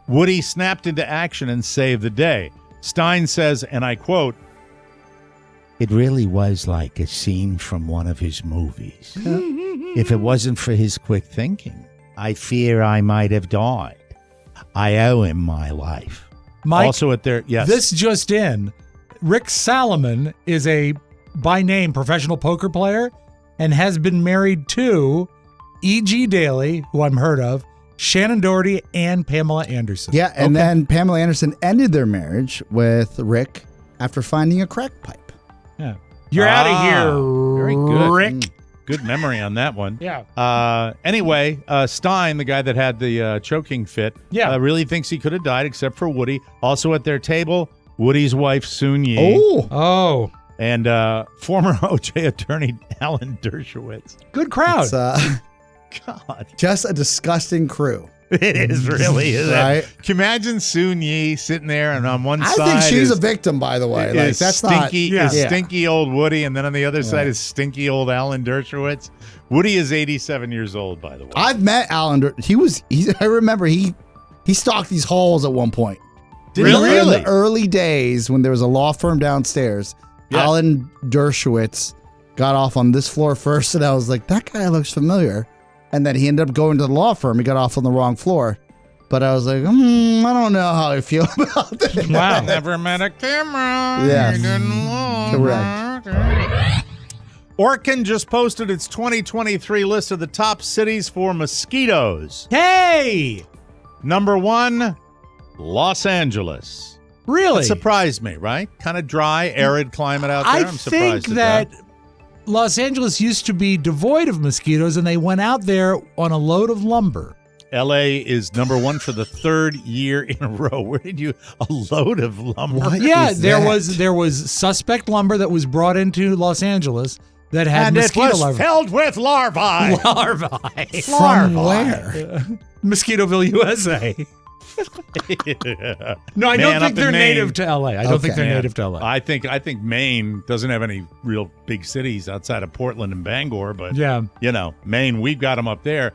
Woody snapped into action and saved the day. Stein says, and I quote, it really was like a scene from one of his movies. If it wasn't for his quick thinking, I fear I might have died. I owe him my life. Mike, also at their, yes. This just in, Rick Salomon is a, by name, professional poker player and has been married to E.G. Daly, who I'm heard of, Shannon Doherty, and Pamela Anderson. Yeah, and then Pamela Anderson ended their marriage with Rick after finding a crack pipe. Yeah. You're out of here, very good. Rick. Good memory on that one. Yeah. Anyway, Stein, the guy that had the choking fit, really thinks he could have died except for Woody. Also at their table, Woody's wife, Soon Yi. Oh. And former OJ attorney, Alan Dershowitz. Good crowd. God. Just a disgusting crew. It is really, isn't right? it? Can you imagine Soon Yi sitting there and on one I side think she's is, a victim, by the way. Like, that's stinky, not stinky old Woody, and then on the other side is stinky old Alan Dershowitz. Woody is 87 years old, by the way. I've met Alan. I remember he stalked these halls at one point. Did he really? In the early days when there was a law firm downstairs, Alan Dershowitz got off on this floor first, and I was like, that guy looks familiar. And then he ended up going to the law firm. He got off on the wrong floor. But I was like, I don't know how I feel about this. Wow. Never met a camera. Yes. Correct. Orkin just posted its 2023 list of the top cities for mosquitoes. Hey! Number 1, Los Angeles. Really? That surprised me, right? Kind of dry, arid climate out there. I'm surprised think at that Los Angeles used to be devoid of mosquitoes, and they went out there on a load of lumber. LA is number 1 for the 3rd year in a row. Where did you a load of lumber? There was suspect lumber that was brought into Los Angeles that had mosquito larvae. Filled with larvae. Larvae. From where? Mosquitoville, USA. No, I don't think they're native to LA. I don't think they're native to LA. I think Maine doesn't have any real big cities outside of Portland and Bangor, but Maine, we've got them up there.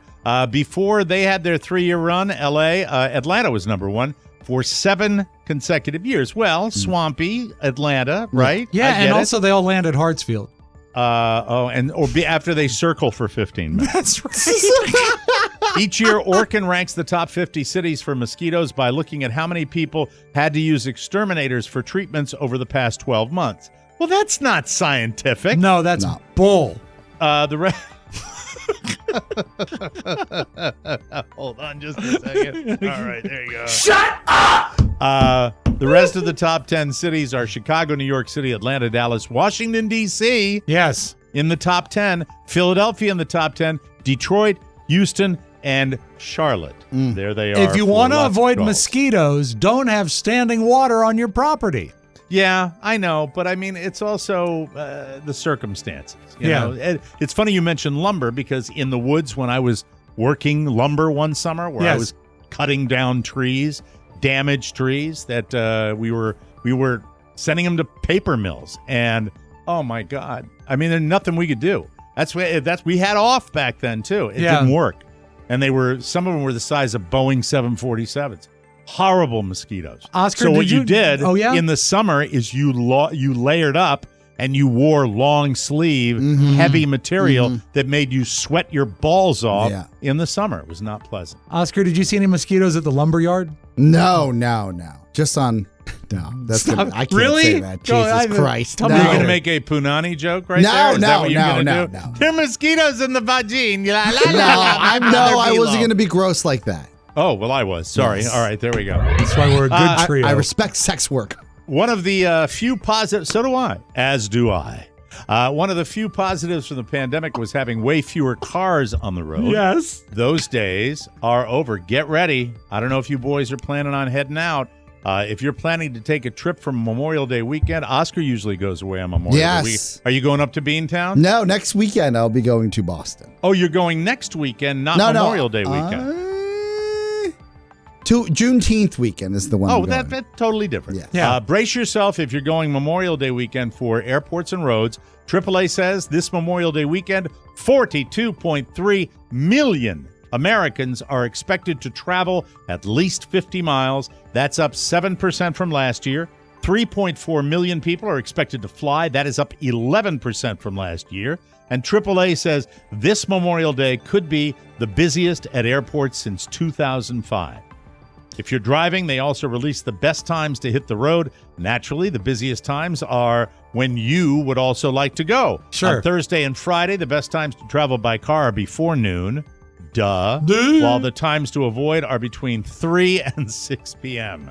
Before they had their 3-year run, Atlanta was number 1 for 7 consecutive years. Well, swampy Atlanta, right? Yeah, and also they all land at Hartsfield. After they circle for 15 minutes. That's right. Each year, Orkin ranks the top 50 cities for mosquitoes by looking at how many people had to use exterminators for treatments over the past 12 months. Well, that's not scientific. No, that's bull. Hold on just a second. All right, there you go. Shut up! The rest of the top 10 cities are Chicago, New York City, Atlanta, Dallas, Washington, D.C. Yes. in the top 10, Philadelphia in the top 10, Detroit, Houston, and Charlotte. There they are. If you want to avoid mosquitoes, don't have standing water on your property. Yeah, I know, but I mean, it's also the circumstances. You know? It's funny you mentioned lumber because in the woods when I was working lumber one summer where I was cutting down trees, damaged trees that we were sending them to paper mills, and oh my God, I mean, there's nothing we could do. We had off back then too. It didn't work, and some of them were the size of Boeing 747s. Horrible mosquitoes. Oscar, so what you did in the summer is you layered up and you wore long sleeve, heavy material that made you sweat your balls off in the summer. It was not pleasant. Oscar, did you see any mosquitoes at the lumber yard? No. Just on. No, that's gonna, I can't say that. Jesus Christ! Are you going to make a punani joke right there? Is that what you're gonna do? No. There are mosquitoes in the vagine. I wasn't going to be gross like that. Oh, well, I was. Sorry. Yes. All right, there we go. That's why we're a good trio. I respect sex work. One of the few positives, so do I, as do I. One of the few positives from the pandemic was having way fewer cars on the road. Yes. Those days are over. Get ready. I don't know if you boys are planning on heading out. If you're planning to take a trip for Memorial Day weekend, Oscar usually goes away on Memorial Day weekend. Are you going up to Beantown? No, next weekend I'll be going to Boston. Oh, you're going next weekend, not Memorial Day weekend. Juneteenth weekend is the one. Oh, that's totally different. Yeah. Brace yourself if you're going Memorial Day weekend for airports and roads. AAA says this Memorial Day weekend, 42.3 million Americans are expected to travel at least 50 miles. That's up 7% from last year. 3.4 million people are expected to fly. That is up 11% from last year. And AAA says this Memorial Day could be the busiest at airports since 2005. If you're driving, they also release the best times to hit the road. Naturally, the busiest times are when you would also like to go. Sure. On Thursday and Friday, the best times to travel by car are before noon. While the times to avoid are between 3 and 6 p.m.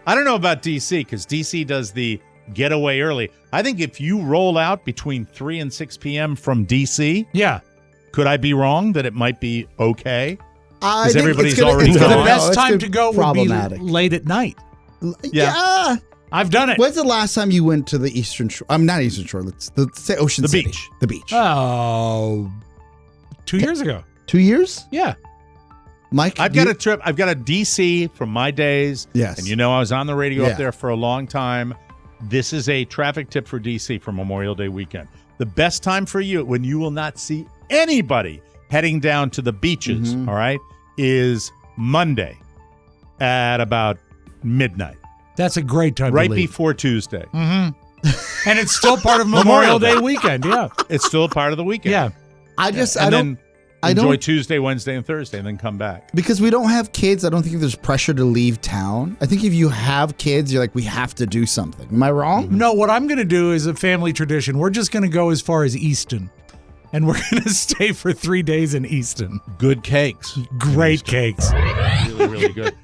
I don't know about D.C. because D.C. does the getaway early. I think if you roll out between 3 and 6 p.m. from D.C., could I be wrong that it might be okay? Because everybody's already gone. The best time to go would be late at night. Yeah. I've done it. When's the last time you went to the Eastern Shore? I'm not Eastern Shore. Let's say Ocean City. Beach. The beach. Oh, 2 years ago. 2 years? Yeah. Mike? I've got a trip. I've got a D.C. from my days. Yes. And I was on the radio up there for a long time. This is a traffic tip for D.C. for Memorial Day weekend. The best time for you, when you will not see anybody heading down to the beaches, all right, is Monday at about midnight. That's a great time right to leave. Before Tuesday. And it's still part of Memorial Day weekend, It's still part of the weekend. Yeah. I don't enjoy Tuesday, Wednesday, and Thursday, and then come back. Because we don't have kids, I don't think there's pressure to leave town. I think if you have kids, you're like, we have to do something. Am I wrong? No, what I'm going to do is a family tradition. We're just going to go as far as Easton. And we're going to stay for 3 days in Easton. Good cakes. Great cakes. Really, really good.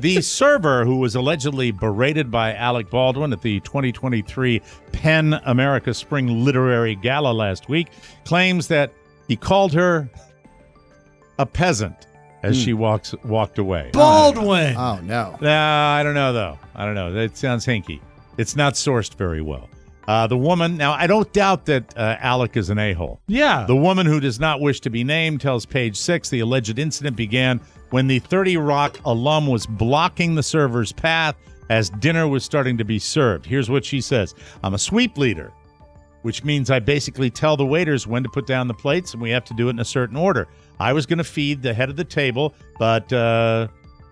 The server who was allegedly berated by Alec Baldwin at the 2023 PEN America Spring Literary Gala last week claims that he called her a peasant as she walked away. Baldwin! Oh, no. I don't know, though. I don't know. That sounds hinky. It's not sourced very well. The woman, now I don't doubt that Alec is an a-hole. Yeah. The woman who does not wish to be named tells Page 6 the alleged incident began when the 30 Rock alum was blocking the server's path as dinner was starting to be served. Here's what she says. I'm a sweep leader, which means I basically tell the waiters when to put down the plates, and we have to do it in a certain order. I was going to feed the head of the table, but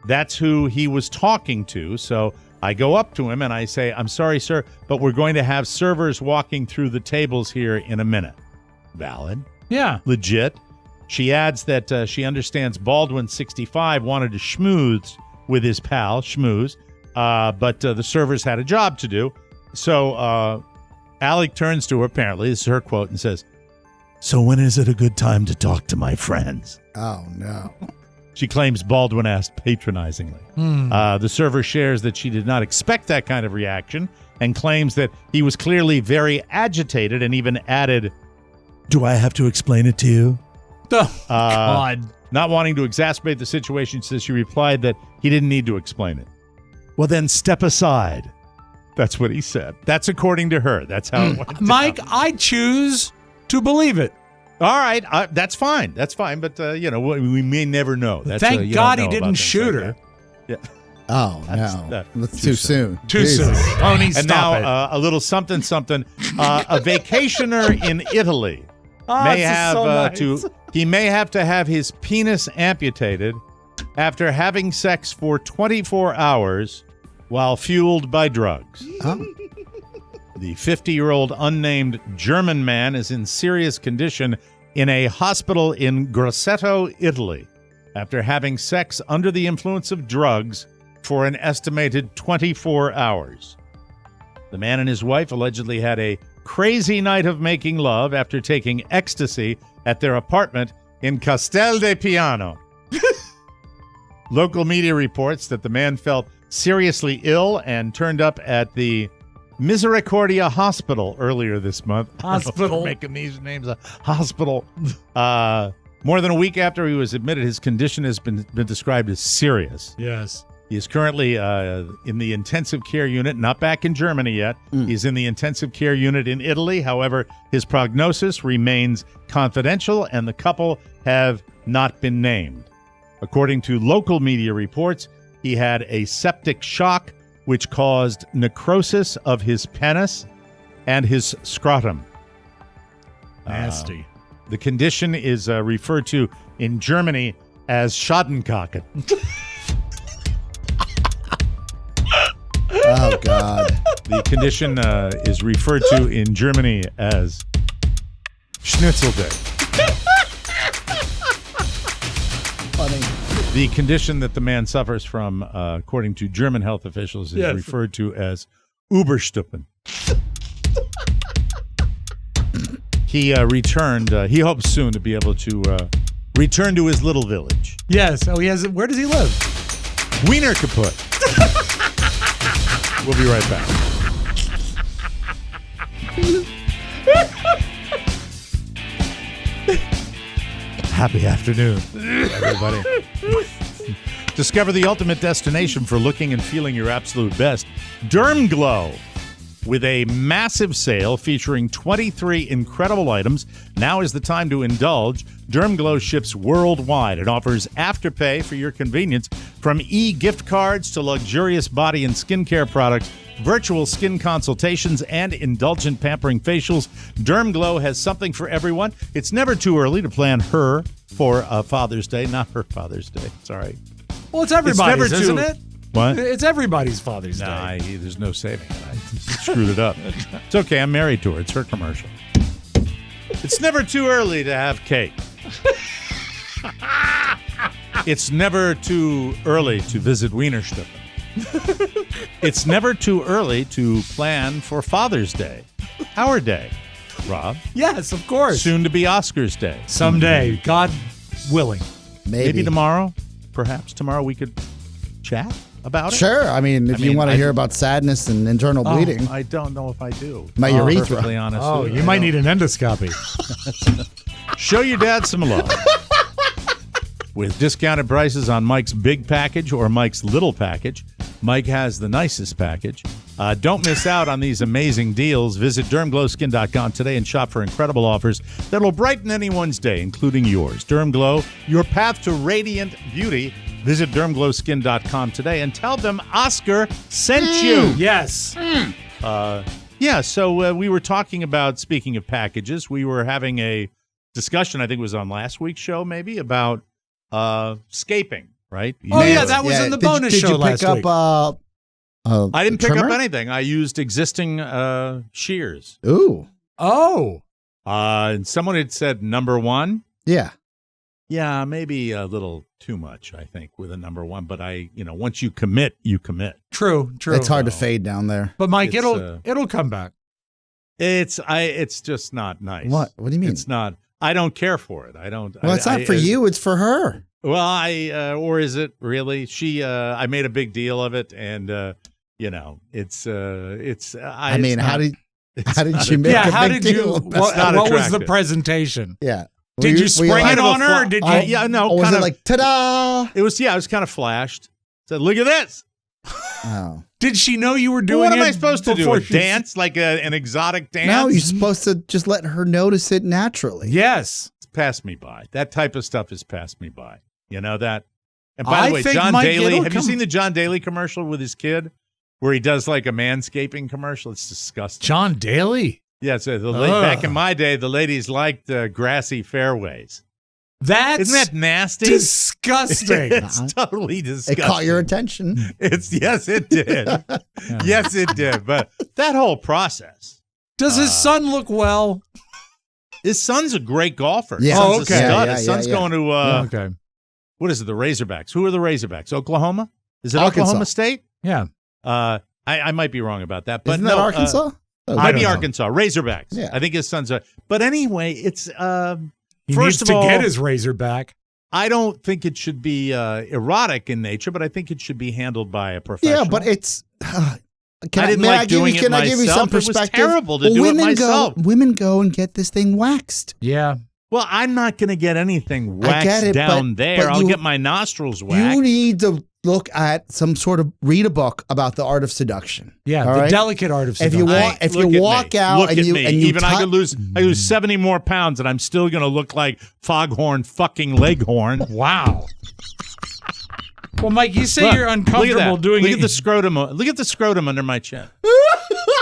that's who he was talking to, so I go up to him and I say, I'm sorry, sir, but we're going to have servers walking through the tables here in a minute. Valid. Yeah. Legit. She adds that she understands Baldwin, 65, wanted to schmooze with his pal, but the servers had a job to do. So Alec turns to her, apparently, this is her quote, and says, so when is it a good time to talk to my friends? Oh, no. She claims Baldwin asked patronizingly. The server shares that she did not expect that kind of reaction and claims that he was clearly very agitated and even added, "Do I have to explain it to you?" Oh, God. Not wanting to exacerbate the situation, she replied that he didn't need to explain it. "Well, then step aside." That's what he said. That's according to her. That's how it went down. Mike, I choose to believe it. All right, that's fine. That's fine, but we may never know. Thank God he didn't shoot her. Yeah. Oh, no. That's too soon. Too soon. Pony, and stop now a little something. A vacationer in Italy may have he may have to have his penis amputated after having sex for 24 hours while fueled by drugs. Oh. The 50-year-old unnamed German man is in serious condition in a hospital in Grosseto, Italy, after having sex under the influence of drugs for an estimated 24 hours. The man and his wife allegedly had a crazy night of making love after taking ecstasy at their apartment in Castel de Piano. Local media reports that the man felt seriously ill and turned up at the Misericordia Hospital earlier this month. Hospital. Making these names a hospital. More than a week after he was admitted, his condition has been described as serious. Yes. He is currently in the intensive care unit, not back in Germany yet. He's in the intensive care unit in Italy. However, his prognosis remains confidential, and the couple have not been named. According to local media reports, he had a septic shock, which caused necrosis of his penis and his scrotum. Nasty. The condition is referred to in Germany as Schadenkacken. Oh, God. The condition is referred to in Germany as Schnitzel Day. Funny. The condition that the man suffers from, according to German health officials, is referred to as Überstuppen. He returned. He hopes soon to be able to return to his little village. Yes. Oh, he has. Where does he live? Wiener kaput. We'll be right back. Happy afternoon, everybody. Discover the ultimate destination for looking and feeling your absolute best. Derm Glow. With a massive sale featuring 23 incredible items, now is the time to indulge. Derm Glow ships worldwide. It offers Afterpay for your convenience. From e-gift cards to luxurious body and skincare products, virtual skin consultations, and indulgent pampering facials, Derm Glow has something for everyone. It's never too early to plan her for Father's Day. Not her Father's Day. Sorry. Well, it's everybody's, isn't it? What? It's everybody's Father's Day. Nah, there's no saving it. I screwed it up. It's okay. I'm married to her. It's her commercial. It's never too early to have cake. It's never too early to visit Wienerstuppen. It's never too early to plan for Father's Day. Our day, Rob. Yes, of course. Soon to be Oscar's Day. Someday, God willing. Maybe tomorrow. Perhaps tomorrow we could chat about it. Sure. I mean, if you want to hear about sadness and internal bleeding. I don't know if I do. My urethra. Perfectly honest. Oh, you might need an endoscopy. Show your dad some love. With discounted prices on Mike's big package or Mike's little package, Mike has the nicest package. Don't miss out on these amazing deals. Visit DermGlowSkin.com today and shop for incredible offers that will brighten anyone's day, including yours. DermGlow, your path to radiant beauty. Visit DermGlowSkin.com today and tell them Oscar sent you. Yes. So we were talking about, speaking of packages, we were having a discussion, I think it was on last week's show maybe, about scaping, right? That was in the bonus show last week. Did you pick up I didn't pick trimmer? up anything. I used existing shears. Ooh. Oh. And someone had said number one. Yeah. Yeah, maybe a little too much, I think, with a number one. But once you commit, you commit. True. It's hard to fade down there. But Mike, it'll come back. It's just not nice. What do you mean? It's not. I don't care for it. I don't. Well, it's not for you. It's for her. Well, or is it really? I made a big deal of it, and it's. I mean, how did you make a big deal? What was the presentation? Yeah. Did you spring it on her? Or did you? Yeah, no. Was kind it of like ta-da? It was. Yeah, it was kind of flashed. Said, "Look at this." Oh. Did she know you were doing What it? am I supposed to do? before A dance, like an exotic dance? No, you're supposed to just let her notice it naturally. Yes. It's passed me by. That type of stuff has passed me by. You know that. And by the way, think John Mike, Daly. it'll Have you come- seen the John Daly commercial with his kid, where he does like a manscaping commercial? It's disgusting. John Daly? Yeah, so back in my day, the ladies liked grassy fairways. Isn't that nasty? Disgusting. It's totally disgusting. It caught your attention. Yes, it did. Yes, it did. But that whole process. Does his son look well? His son's a great golfer. Yeah. His son's a okay. stud. Yeah, His son's yeah. going to Okay. what is it? The Razorbacks. Who are the Razorbacks? Oklahoma? Is it Arkansas. Oklahoma State? Yeah. I might be wrong about that, but Isn't no, that Arkansas? might be don't know. Arkansas. Razorbacks. Yeah. I think his son's a. But anyway, it's He first needs of to all, get his razor back. I don't think it should be erotic in nature, but I think it should be handled by a professional. Yeah, but it's. I didn't like doing it Can I give you some myself. It was perspective? terrible to do it myself. Women go and get this thing waxed. Yeah. Well, I'm not going to get anything I get waxed it, down but- there. but I'll you- get my nostrils waxed. You need to look at read a book about the art of seduction. Yeah. All The right? delicate art of If you seduction. want, if Look you at walk me. out Look and at you me. and you even I could lose 70 more pounds, and I'm still going to look like Foghorn fucking Leghorn. Wow. Well, Mike, you say Look, you're uncomfortable doing look it. at the scrotum. Look at the scrotum under my chin.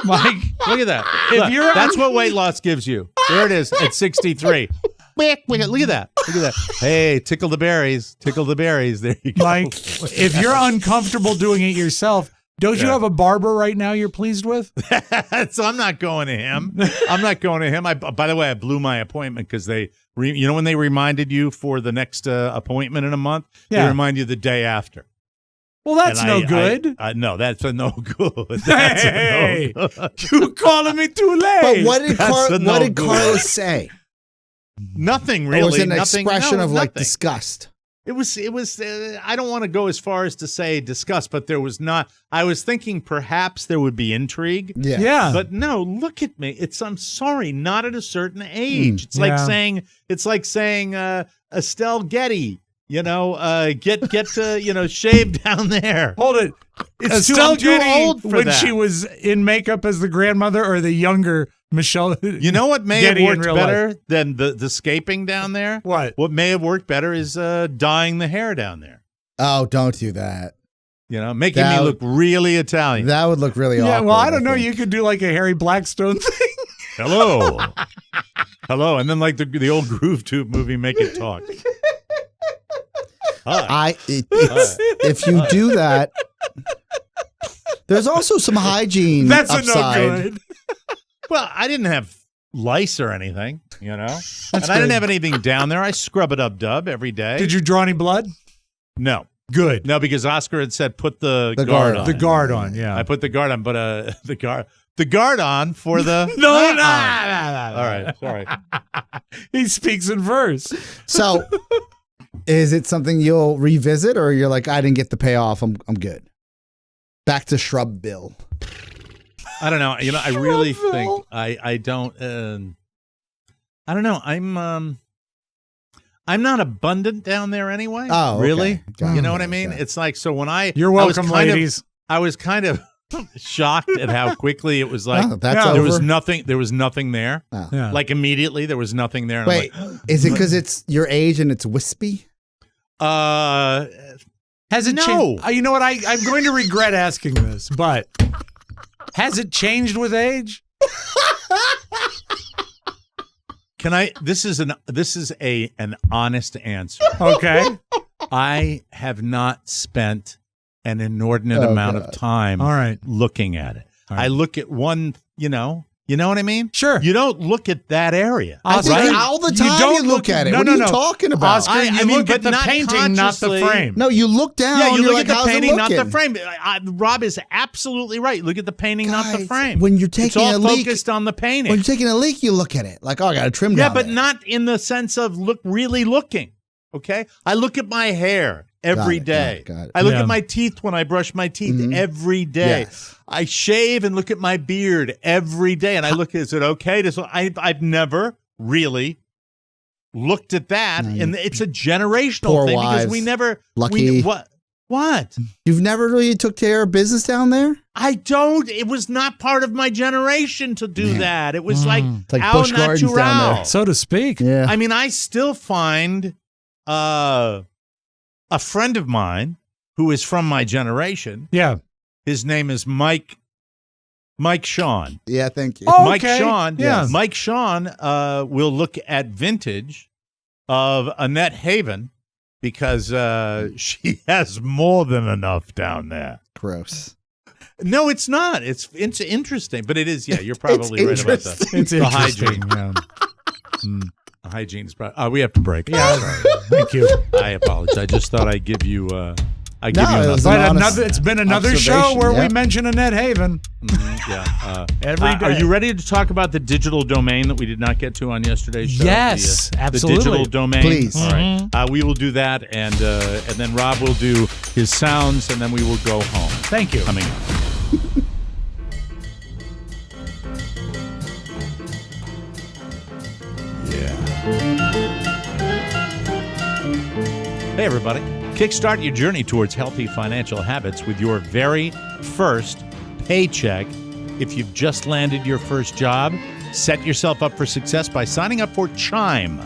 Mike, Look at that. If Look, you're that's what weight loss gives you. There it is at 63. Look at that. Look at that. Hey, tickle the berries. Tickle the berries. There you go. Mike, if you're uncomfortable doing it yourself, don't you have a barber right now you're pleased with? So I'm not going to him. By the way, I blew my appointment because when they reminded you for the next appointment in a month, Yeah. they remind you the day after. Well, that's And no I- good. No, that's a no good. That's Hey, a no good. you calling me too late. But what did That's a no what did good. Carlos say? Nothing Or really. was it an nothing, expression no, of like nothing. disgust? It was. I don't want to go as far as to say disgust, but there was not. I was thinking perhaps there would be intrigue. Yeah. Yeah. But no, look at me. I'm sorry, not at a certain age. It's Yeah. like saying Estelle Getty. Get to shave down there. Hold it. It's Estelle I'm too Getty old for when that. she was in makeup as the grandmother, or the younger Michelle. You know what may Getty in have worked real better life. than the scaping down there? What? What may have worked better is dyeing the hair down there. Oh, don't do that. Making me look really Italian. That would look really awkward. Yeah, well, I don't know. think. You could do like a Harry Blackstone thing. Hello. Hello. And then like the old Groove Tube movie, Make It Talk. Hi. If you do that, there's also some hygiene That's upside. a no good. Well, I didn't have lice or anything, and I good. didn't have anything down there. I scrub it up dub every day. Did you draw any blood? No. Good. No, because Oscar had said put the The guard guard on. The guard on, yeah. I put the guard on, but the guard on for the No, no. All right, sorry. He speaks in verse. So, is it something you'll revisit, or you're like, I didn't get the payoff, I'm good? Back to Shrub Bill. I don't know. I really think I don't. I don't know. I'm not abundant down there anyway. Oh, okay. really? Got You it. know what I mean? Okay. It's like so when I You're welcome, ladies. I was kind of shocked at how quickly it was like Oh, that's there was over? nothing. There was nothing there. Oh. Yeah. Like immediately there was nothing there. And Wait, is it because it's your age and it's wispy? I'm like, Has it No. changed? You know what? I'm going to regret asking this, but has it changed with age? can I? This is an honest answer. Okay. I have not spent an inordinate amount of time All right. looking at it. All right. I look at one, you know what I mean? Sure. You don't look at that area. I think Right? all the You time don't you look at it. no, What no, are you no. talking about? Oscar, I you mean, look but at the not painting, not the consciously. frame. No, you look down. Yeah, you you're look like, at the how's it painting, not the looking? frame. Rob is absolutely right. Look at the painting, not the Guys, frame. when you're it's taking all a leak- focused on the painting. When you're taking a leak, you look at it. Like, oh, I got to trim yeah, down but there. not in the sense of really looking. Okay? I look at my hair every day. Got it. I look at my teeth when I brush my teeth every day. Yes. I shave and look at my beard every day. And I look, is it okay? I've never really looked at that. And it's a generational Poor thing wives. because we never. Lucky. What? You've never really took care of business down there? I don't. It was not part of my generation to do that. It was like, It's like au Busch Gardens down natural. there. So to speak. Yeah. I mean, I still find a friend of mine who is from my generation. Yeah. His name is Mike Sean. Yeah, thank you. Oh, Mike okay. Sean. Yeah. Mike Sean will look at vintage of Annette Haven because she has more than enough down there. Gross. No, it's not. It's interesting, but it is. Yeah, you're probably right about that. It's the interesting. hygiene. Yeah. The hygiene is probably. We have to break. Yeah. Thank you. I apologize. I just thought I'd give you. it was But an honest it's been another show observation, where we yeah. mention Annette Haven. Yeah. Every day. Are you ready to talk about the digital domain that we did not get to on yesterday's show? Yes, the absolutely. digital domain. Please. All right. We will do that, and then Rob will do his sounds, and then we will go home. Thank you. Coming up. Hey, everybody. Kickstart your journey towards healthy financial habits with your very first paycheck. If you've just landed your first job, set yourself up for success by signing up for Chime.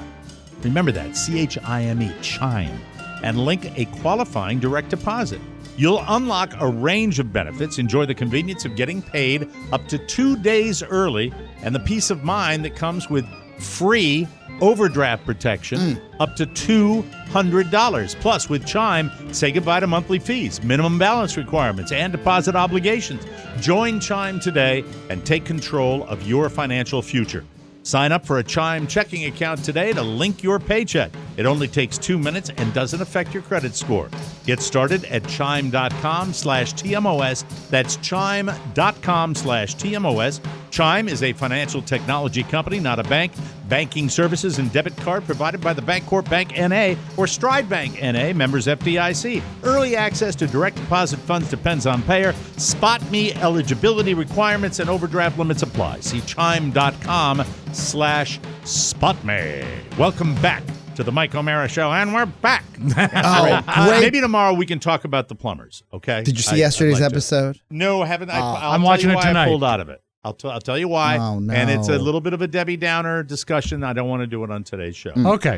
Remember that, Chime, Chime, and link a qualifying direct deposit. You'll unlock a range of benefits, enjoy the convenience of getting paid up to 2 days early, and the peace of mind that comes with free overdraft protection up to $200. Plus, with Chime, say goodbye to monthly fees, minimum balance requirements, and deposit obligations. Join Chime today and take control of your financial future. Sign up for a Chime checking account today to link your paycheck. It only takes 2 minutes and doesn't affect your credit score. Get started at chime.com/TMOS. That's chime.com/TMOS. Chime is a financial technology company, not a bank. Banking services and debit card provided by the Bancorp Bank N.A. or Stride Bank N.A., members FDIC. Early access to direct deposit funds depends on payer. Spot Me eligibility requirements and overdraft limits apply. See chime.com/spotme. Welcome back to the Mike O'Mara Show, and we're back. Great. Maybe tomorrow we can talk about the plumbers, okay? Did you see yesterday's episode? No, haven't. I'm watching it tonight. I pulled out of it. I'll tell you why. Oh, no. And it's a little bit of a Debbie Downer discussion. I don't want to do it on today's show. Okay.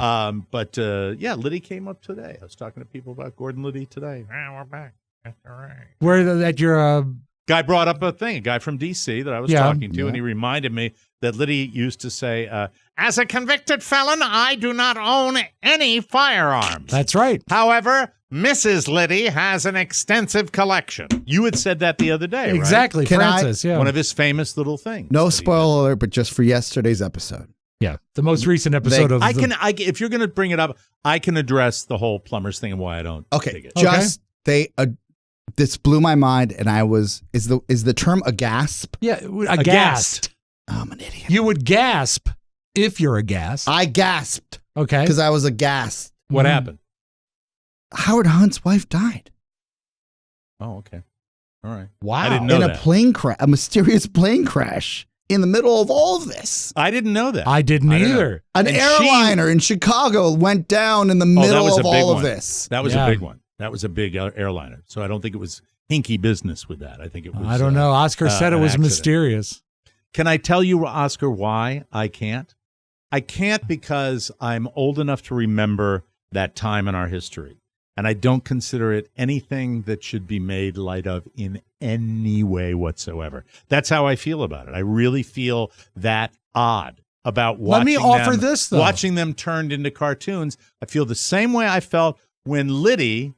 But Liddy came up today. I was talking to people about Gordon Liddy today. We're back. That's all right. Where at your Guy brought up a guy from D.C. that I was talking to, and he reminded me that Liddy used to say, as a convicted felon, I do not own any firearms. That's right. However, Mrs. Liddy has an extensive collection. You had said that the other day, Exactly. Can Francis, yeah. One of his famous little things. No spoiler alert, but just for yesterday's episode. Yeah. The most recent episode of if you're going to bring it up, I can address the whole plumbers thing and why I don't dig it. This blew my mind, and I was is the term a gasp? Yeah, aghast. Oh, I'm an idiot. You would gasp if you're aghast. I gasped. Okay. Because I was aghast. What happened? Howard Hunt's wife died. Oh, okay. All right. Wow. I didn't know in that. a plane crash, a mysterious plane crash in the middle of all of this. I didn't know that. I didn't either. An airliner in Chicago went down in the middle of all of this. That was a big one. That was a big airliner. So I don't think it was hinky business with that. I think it was. I don't know. Oscar said it was mysterious. Can I tell you, Oscar, why I can't? I can't because I'm old enough to remember that time in our history. And I don't consider it anything that should be made light of in any way whatsoever. That's how I feel about it. I really feel that odd about watching Let me offer this, though. Watching them turned into cartoons. I feel the same way I felt when Liddy,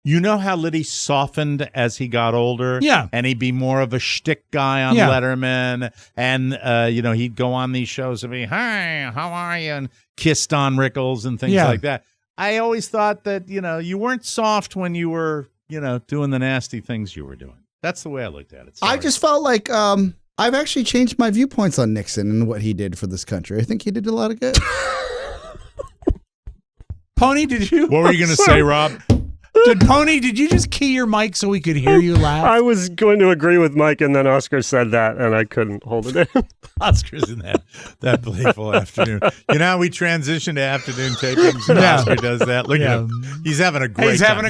you know how Liddy softened as he got older? Yeah. And he'd be more of a shtick guy on Letterman. And, he'd go on these shows and be, hi, how are you? And kiss Don Rickles and things like that. I always thought that, you weren't soft when you were, doing the nasty things you were doing. That's the way I looked at it. Sorry. I just felt like I've actually changed my viewpoints on Nixon and what he did for this country. I think he did a lot of good. Pony, did you? What were you going to say, Rob? Did you just key your mic so we could hear you laugh? I was going to agree with Mike, and then Oscar said that, and I couldn't hold it in. Oscar's in that playful afternoon. You know how we transition to afternoon tapings and Oscar does that? Look at him. He's having a great time.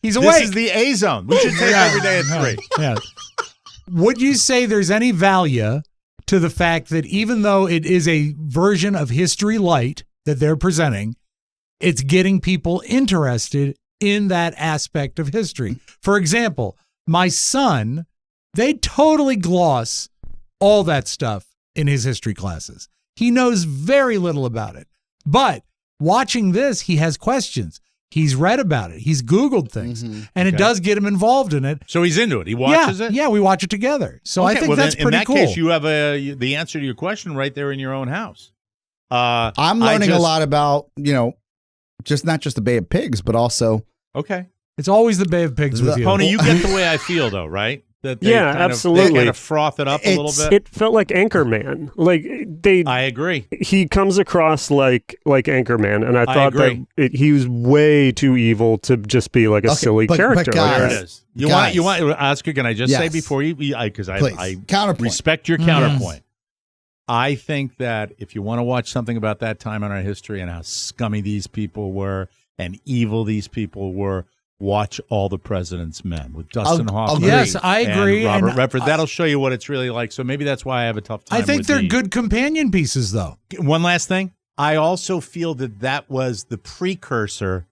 He's awake. This is the A zone. We should tape every day at 3. Yeah. Would you say there's any value to the fact that even though it is a version of History Light that they're presenting, it's getting people interested in that aspect of history? For example, my son, they totally gloss all that stuff in his history classes. He knows very little about it. But watching this, he has questions. He's read about it. He's Googled things. And it does get him involved in it. So he's into it. He watches it? Yeah, we watch it together. So I think that's pretty cool. In that case, you have the answer to your question right there in your own house. I'm learning a lot about, just not just the Bay of Pigs, but also. Okay. It's always the Bay of Pigs with you. Pony, you get the way I feel, though, right? That they absolutely. They kind of froth it up a little bit. It felt like Anchorman. I agree. He comes across like Anchorman, and I thought that he was way too evil to just be like a silly character. But guys, there it is. You want Oscar? Can I just say before you, because I respect your counterpoint. I think that if you want to watch something about that time in our history and how scummy these people were and evil these people were, watch All the President's Men with Dustin Hoffman. Yes, I agree. And Robert Redford. That'll show you what it's really like. So maybe that's why I have a tough time. I think they're good companion pieces, though. One last thing. I also feel that was the precursor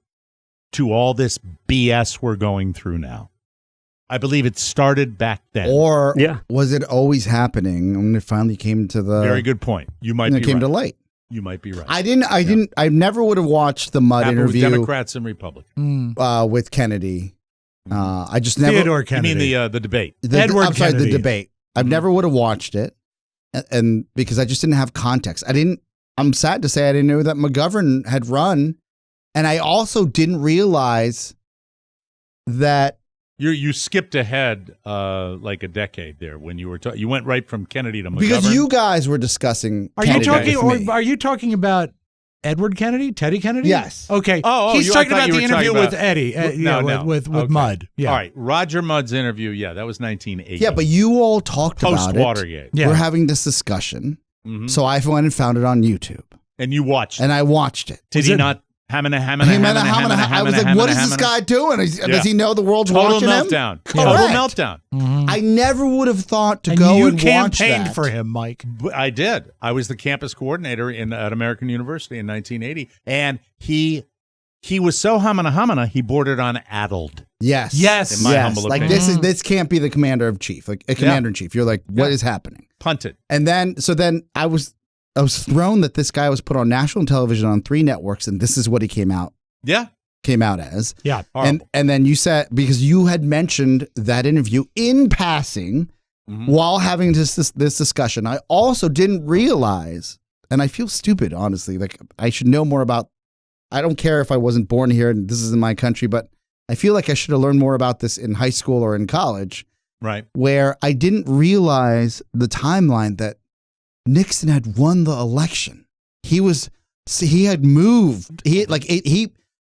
to all this BS we're going through now. I believe it started back then. Or was it always happening when it finally came to the... Very good point. You might be right. It came to light. You might be right. I never would have watched the Mudd interview. With Democrats and Republicans. With Kennedy. I just never... Theodore Kennedy. You mean the debate? Edward Kennedy. The debate. I've never would have watched it, and because I just didn't have context. I'm sad to say I didn't know that McGovern had run, and I also didn't realize that... You skipped ahead like a decade there when you were you went right from Kennedy to McGovern. Because you guys were discussing Are you talking about Edward Kennedy? Teddy Kennedy? Yes. Okay. He's talking about the interview with Eddie. With Mudd. Yeah. All right. Roger Mudd's interview. Yeah, that was 1980. Yeah, but you all talked about it. Post-Watergate. Yeah. We're having this discussion. So I went and found it on YouTube. And you watched it. And I watched it. Did he not? I was like, what is this guy doing? Does he know the world's watching him? Total meltdown. I never would have thought to go and watch that. You campaigned for him, Mike. I did. I was the campus coordinator at American University in 1980, and he was so hamina, he bordered on addled. Yes. In my humble opinion. Like this can't be the commander in chief. Like a commander in chief. You're like, what is happening? Punted. And then I was thrown that this guy was put on national television on 3 networks, and this is what he came out as. Yeah. And then you said, because you had mentioned that interview in passing while having this discussion, I also didn't realize, and I feel stupid, honestly, like I should know more about, I don't care if I wasn't born here and this is in my country, but I feel like I should have learned more about this in high school or in college. Right. Where I didn't realize the timeline that Nixon had won the election. He had moved.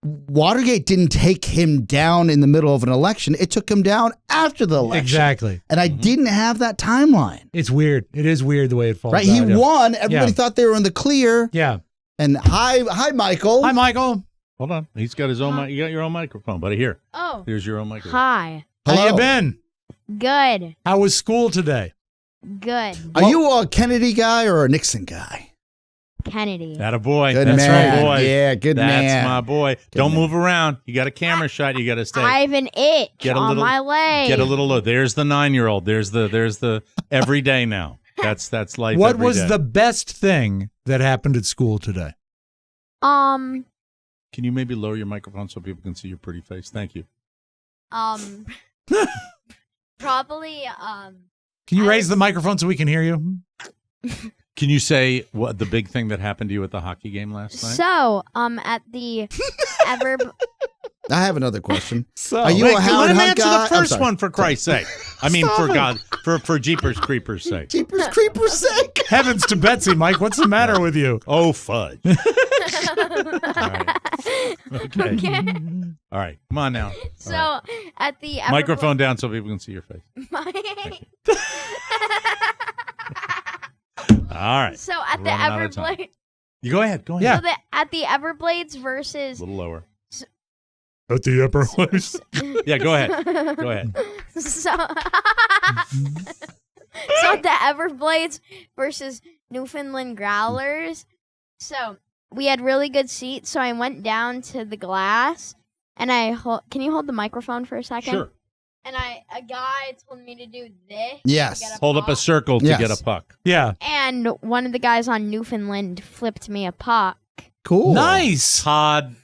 Watergate didn't take him down in the middle of an election. It took him down after the election. Exactly. And I didn't have that timeline. It's weird. It is weird the way it falls right. out. He won. Everybody thought they were in the clear. Yeah. And hi, Michael. Hi, Michael. Hold on. He's got his own. You got your own microphone, buddy. Here. Oh. Here's your own microphone. Hi. Hello. How you been? Good. How was school today? Good. Are you a Kennedy guy or a Nixon guy? Kennedy. That a boy. Good That's man. my boy. Yeah, good man. That's my boy. Good Don't man. move around. You got a camera shot. You got to stay. I have an itch on my leg. Get a little low. There's the 9-year-old. There's the every day now. That's life. What every was day. the best thing that happened at school today? Can you maybe lower your microphone so people can see your pretty face? Thank you. Probably Can you raise the microphone so we can hear you? Can you say what the big thing that happened to you at the hockey game last night? So, at the I have another question. So, are you a Howard let him Hunt answer guy? the I'm first sorry. one for Christ's sake. I mean, for Jeepers Creepers' sake. Jeepers Creepers' sake. Heavens to Betsy, Mike. What's the matter with you? Oh, fudge. All right. Okay. All right. Come on now. So at the Microphone down so people can see your face. All right. So at the Running out of time. Everblades. You go ahead. Go ahead. So at the Everblades versus. A little lower. At the Everblades. Yeah, go ahead. Go ahead. So at the Everblades versus Newfoundland Growlers. So we had really good seats. So I went down to the glass, and can you hold the microphone for a second? Sure. And a guy told me to do this. Yes. to get a Hold up puck. a circle to Yes. get a puck. Yeah. And one of the guys on Newfoundland flipped me a puck. Cool. Nice. Todd.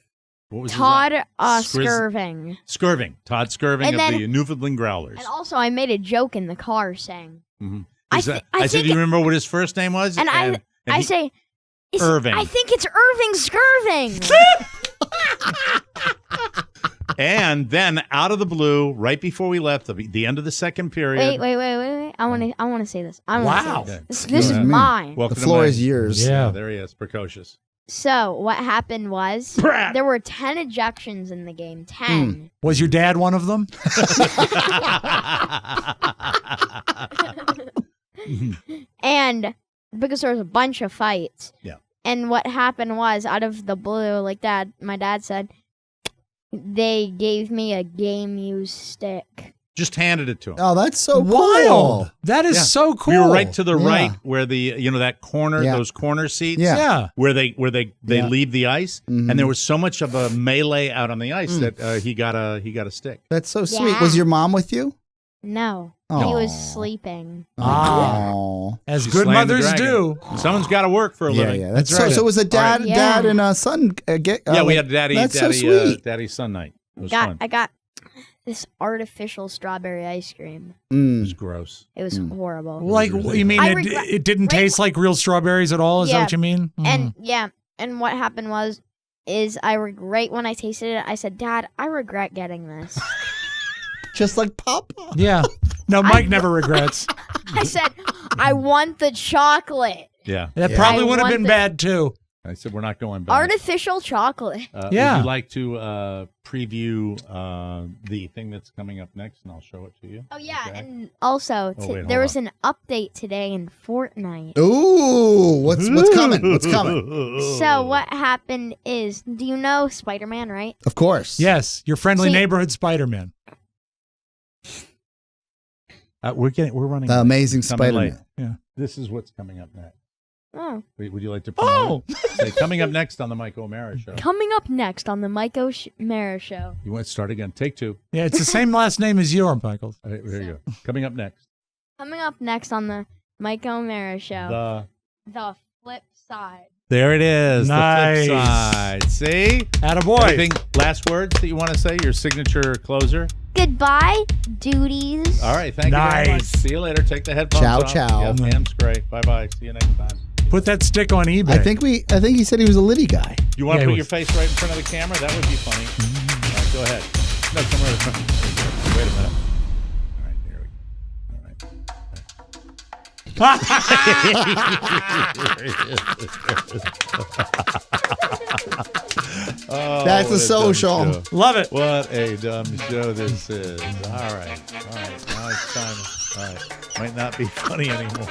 What was Todd his name? Skirving. Skirving. Todd Skirving And of then- the Newfoundland Growlers. And also, I made a joke in the car saying, Mhm. I Is that- thi- I I said, think do you remember what his first name was? and I he- say, Irving. I think it's Irving Skirving. And then out of the blue, right before we left, the end of the second period. Wait. I want to say this. Wow. This Go is ahead. mine. Welcome The to floor my- is yours. Yeah. There he is, precocious. So what happened was there were 10 ejections in the game. 10. Was your dad one of them? And because there was a bunch of fights. Yeah. And what happened was, out of the blue, like my dad said, they gave me a game used stick. Just handed it to him. Oh, that's so Wild. cool. That is Yeah. so cool. We were right to the Yeah. right where the that corner, Yeah. those corner seats, Yeah. Yeah. where they Yeah. leave the ice, Mhm. and there was so much of a melee out on the ice that he got a stick. That's so sweet. Yeah. Was your mom with you? No. He Aw. was sleeping. Ah. As She good slammed the mothers dragon. do. Someone's got to work for a Yeah, living. yeah. That's That's right. So it was a dad, All right. dad Yeah. and a son. Yeah, we had daddy sweet. son night. It was fun. I got this artificial strawberry ice cream. It Mm. was gross. It was horrible. Like, you mean I it, regret- it didn't taste like real strawberries at all? Is that Yeah. what you mean? And and what happened is I regret when I tasted it. I said, "Dad, I regret getting this." Just like Papa. Yeah. No, Mike never regrets. I said, "I want the chocolate, Yeah. That Yeah. probably I would have want been the- bad too. I said we're not going back. artificial chocolate." Yeah. Would you like to preview the thing that's coming up next, and I'll show it to you? Oh yeah, Okay. and also Oh, wait, there hold was an update today in Fortnite. Ooh, what's coming? What's coming? So what happened is, do you know Spider-Man, right? Of course. Yes, your friendly See- neighborhood Spider-Man. We're running. The Amazing coming late. Spider-Man. This is what's coming up next. Oh. Would you like to promote it? Say, coming up next on the Mike O'Mara Show. Coming up next on the Mike O'Mara Show. You want to start again? Take two. Yeah, it's the same last name as yours, Michael. All right, there you go. Coming up next. Coming up next on the Mike O'Mara Show. The flip side. There it is. Nice. The flip side. See? Attaboy. Anything, last words that you want to say? Your signature closer? Goodbye, duties. All right. Thank you very much. Nice. See you later. Take the headphones Ciao, off. ciao. Yeah, Pam's great. Bye-bye. See you next time. Put that stick on eBay. I think he said he was a Liddy guy. You want Yeah, to he put your was. face right in front of the camera? That would be funny. All right, go ahead. No, come right in front. Wait a minute. All right, here we go. All right. Oh, That's what a dumb social. show. Love it. What a dumb show this is. All right. Now it's time. All right. Might not be funny anymore.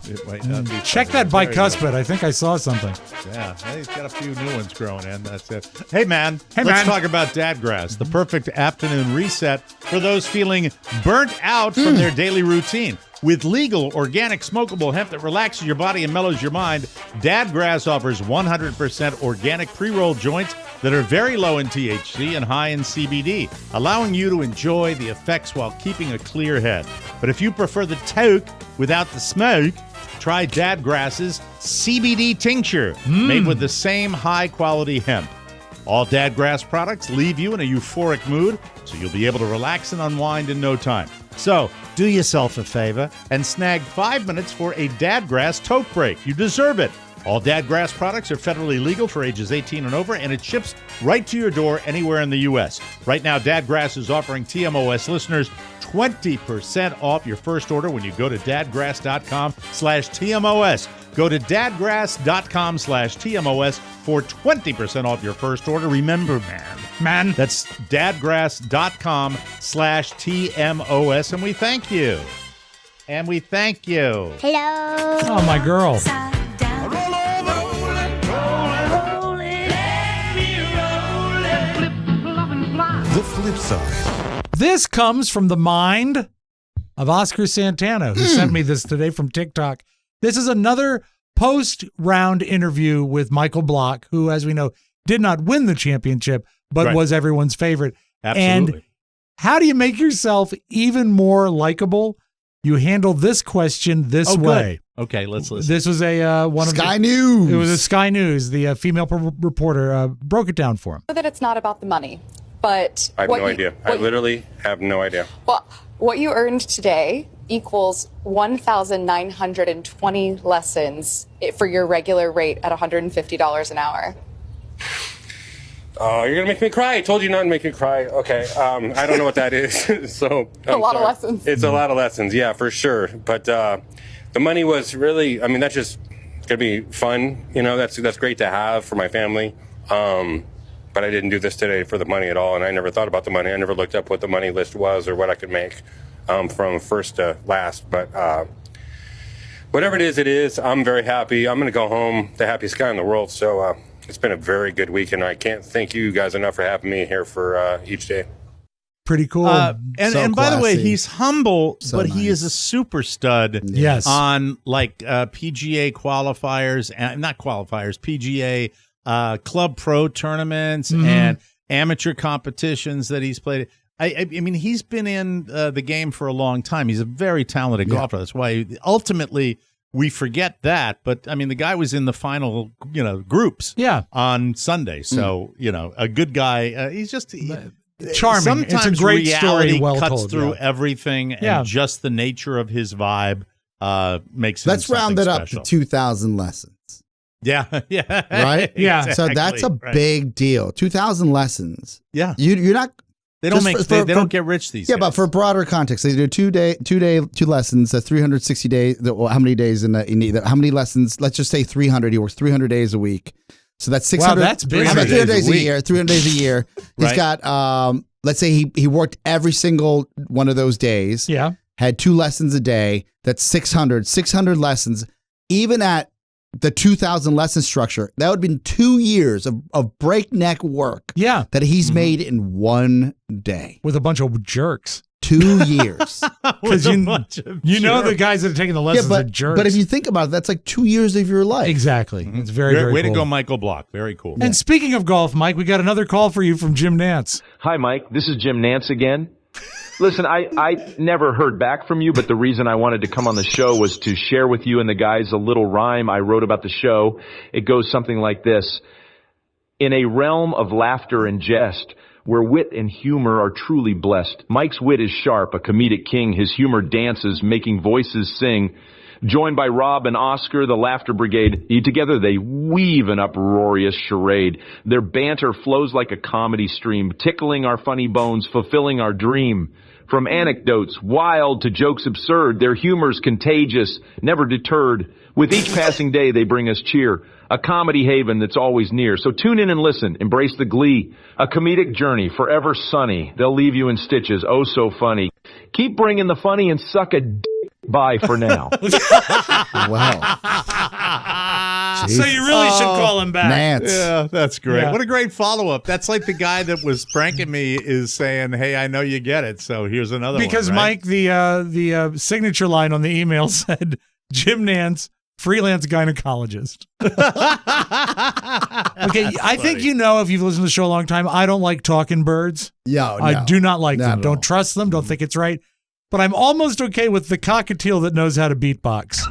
It might not be. Check funny. that There you go. bicuspid. I think I saw something. Yeah, he's got a few new ones growing in. That's it. Hey, man. Hey, let's man. talk about Dadgrass, the perfect afternoon reset for those feeling burnt out from their daily routine. With legal, organic, smokable hemp that relaxes your body and mellows your mind, Dadgrass offers 100% organic pre-rolled joints that are very low in THC and high in CBD, allowing you to enjoy the effects while keeping a clear head. But if you prefer the toke without the smoke, try Dadgrass's CBD tincture, made with the same high-quality hemp. All Dadgrass products leave you in a euphoric mood, so you'll be able to relax and unwind in no time. So, do yourself a favor and snag 5 minutes for a Dadgrass toke break. You deserve it. All Dadgrass products are federally legal for ages 18 and over, and it ships right to your door anywhere in the U.S. Right now, Dadgrass is offering TMOS listeners 20% off your first order when you go to dadgrass.com/TMOS. Go to dadgrass.com/TMOS for 20% off your first order. Remember, man, that's dadgrass.com/TMOS, and we thank you. And we thank you. Hello. Oh, my girl. The flip side. This comes from the mind of Oscar Santana, who sent me this today from TikTok. This is another post-round interview with Michael Block, who, as we know, did not win the championship, but was everyone's favorite. Absolutely. And how do you make yourself even more likable? You handle this question this way. Good. Okay, let's listen. This was a one of Sky News. It was a Sky News. The female reporter broke it down for him. That it's not about the money, but I have no idea. I literally have no idea. Well, what you earned today equals 1,920 lessons for your regular rate at $150 an hour. Oh, you're going to make me cry. I told you not to make me cry. Okay. I don't know what that is. So a lot of lessons. It's a lot of lessons. Yeah, for sure. But the money was really, I mean, that's just going to be fun. You know, that's great to have for my family. But I didn't do this today for the money at all. And I never thought about the money. I never looked up what the money list was or what I could make from first to last. But whatever it is. I'm very happy. I'm going to go home the happiest guy in the world. So, it's been a very good week, and I can't thank you guys enough for having me here for each day. Pretty cool. And by the way, he's humble, but he is a super stud. Yes. On like PGA qualifiers, not qualifiers, PGA Club Pro tournaments and amateur competitions that he's played. I mean, he's been in the game for a long time. He's a very talented golfer. That's why ultimately we forget that, but I mean, the guy was in the final, groups on Sunday. So, a good guy. He's just charming. Sometimes it's a great reality story. Well cuts told, through everything, and just the nature of his vibe makes him. Let's round it up special. to 2,000 lessons. Yeah. Right. Yeah. Exactly. So that's a big deal. 2,000 lessons. Yeah. You're not. They don't they don't get rich these days. Yeah, but for broader context, they do two lessons, 360 days. How many days how many lessons? Let's just say 300. He works 300 days a week, so that's 600. Wow, that's big. 300 days a year. 300 days a year. He's got. Let's say he worked every single one of those days. Yeah, had 2 lessons a day. That's 600 lessons. Even at the 2,000 lesson structure, that would have been 2 years of breakneck work. Yeah, that he's made in one day with a bunch of jerks. 2 years, because you know the guys that are taking the lessons are jerks. But if you think about it, that's like 2 years of your life. Exactly, it's very way cool. to go, Michael Block. Very cool. And speaking of golf, Mike, we got another call for you from Jim Nance. Hi, Mike. This is Jim Nance again. Listen, I never heard back from you, but the reason I wanted to come on the show was to share with you and the guys a little rhyme I wrote about the show. It goes something like this. In a realm of laughter and jest, where wit and humor are truly blessed, Mike's wit is sharp, a comedic king. His humor dances, making voices sing. Joined by Rob and Oscar, the Laughter Brigade, together they weave an uproarious charade. Their banter flows like a comedy stream, tickling our funny bones, fulfilling our dream. From anecdotes wild to jokes absurd, their humor's contagious, never deterred. With each passing day, they bring us cheer, a comedy haven that's always near. So tune in and listen, embrace the glee, a comedic journey, forever sunny. They'll leave you in stitches, oh so funny. Keep bringing the funny and suck a d***. Bye for now. Wow. So you really should call him back. Nance. Yeah, that's great. Yeah. What a great follow-up. That's like the guy that was pranking me is saying, hey, I know you get it, so here's another because one. Mike, the signature line on the email said, Jim Nance, freelance gynecologist. Okay, I think you know, if you've listened to the show a long time, I don't like talking birds. No. I do not like them. at all. Don't trust them. Don't think it's right. But I'm almost okay with the cockatiel that knows how to beatbox.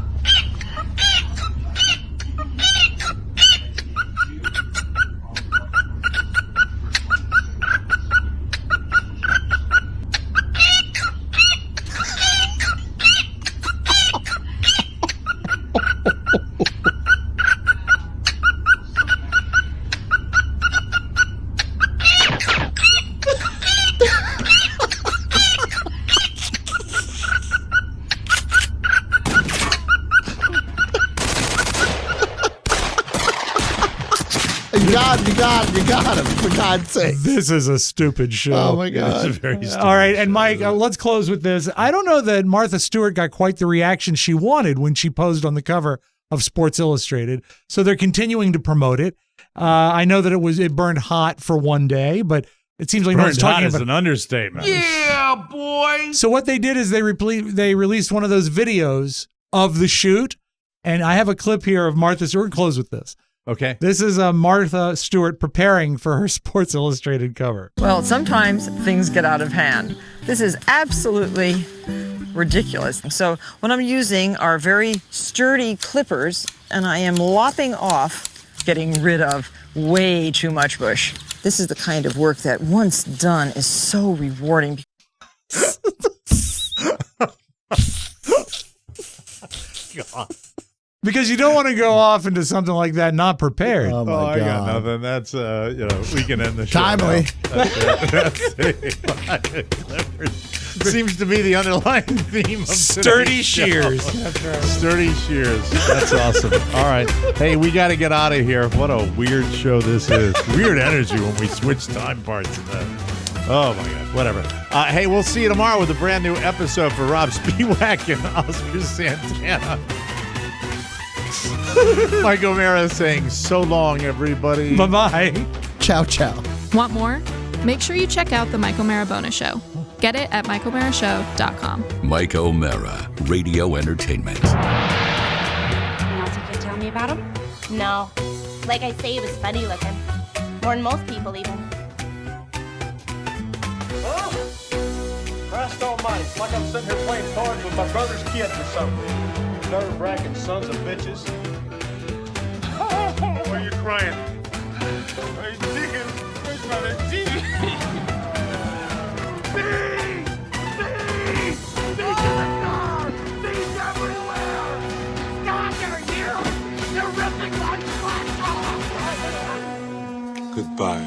got him, for God's sake. This is a stupid show. Oh, my God. It's a very stupid All right, and Mike, let's close with this. I don't know that Martha Stewart got quite the reaction she wanted when she posed on the cover of Sports Illustrated, so they're continuing to promote it. I know that it burned hot for one day, but it seems like no one's talking about an understatement. Yeah, boy. So what they did is they released one of those videos of the shoot, and I have a clip here of Martha Stewart. Close with this. Okay. This is Martha Stewart preparing for her Sports Illustrated cover. Well, sometimes things get out of hand. This is absolutely ridiculous. So what I'm using are very sturdy clippers, and I am lopping off, getting rid of way too much bush. This is the kind of work that once done is so rewarding. God. Because you don't want to go off into something like that not prepared. Oh, my God. I got nothing. That's, we can end the show. Timely. Seems to be the underlying theme of Sturdy today's show. shears. That's right. Sturdy shears. That's awesome. All right. Hey, we got to get out of here. What a weird show this is. Weird energy when we switch time parts and that. Oh, my God. Whatever. Hey, we'll see you tomorrow with a brand new episode for Rob Spiewak and Oscar Santana. Mike O'Mara saying so long, everybody. Bye-bye. Ciao, ciao. Want more? Make sure you check out the Mike O'Mara Bonus Show. Get it at MikeO'MaraShow.com. Mike O'Mara, Radio Entertainment. Anything else you can tell me about him? No. Like I say, he was funny looking. More than most people, even. Christ almighty, it's like I'm sitting here playing cards with my brother's kids or something. Nerve-wracking sons of bitches. Why are you crying? Where's Deacon? Where's Brother D? Dee's everywhere! God, they're here! They're ripping my flesh off! Goodbye.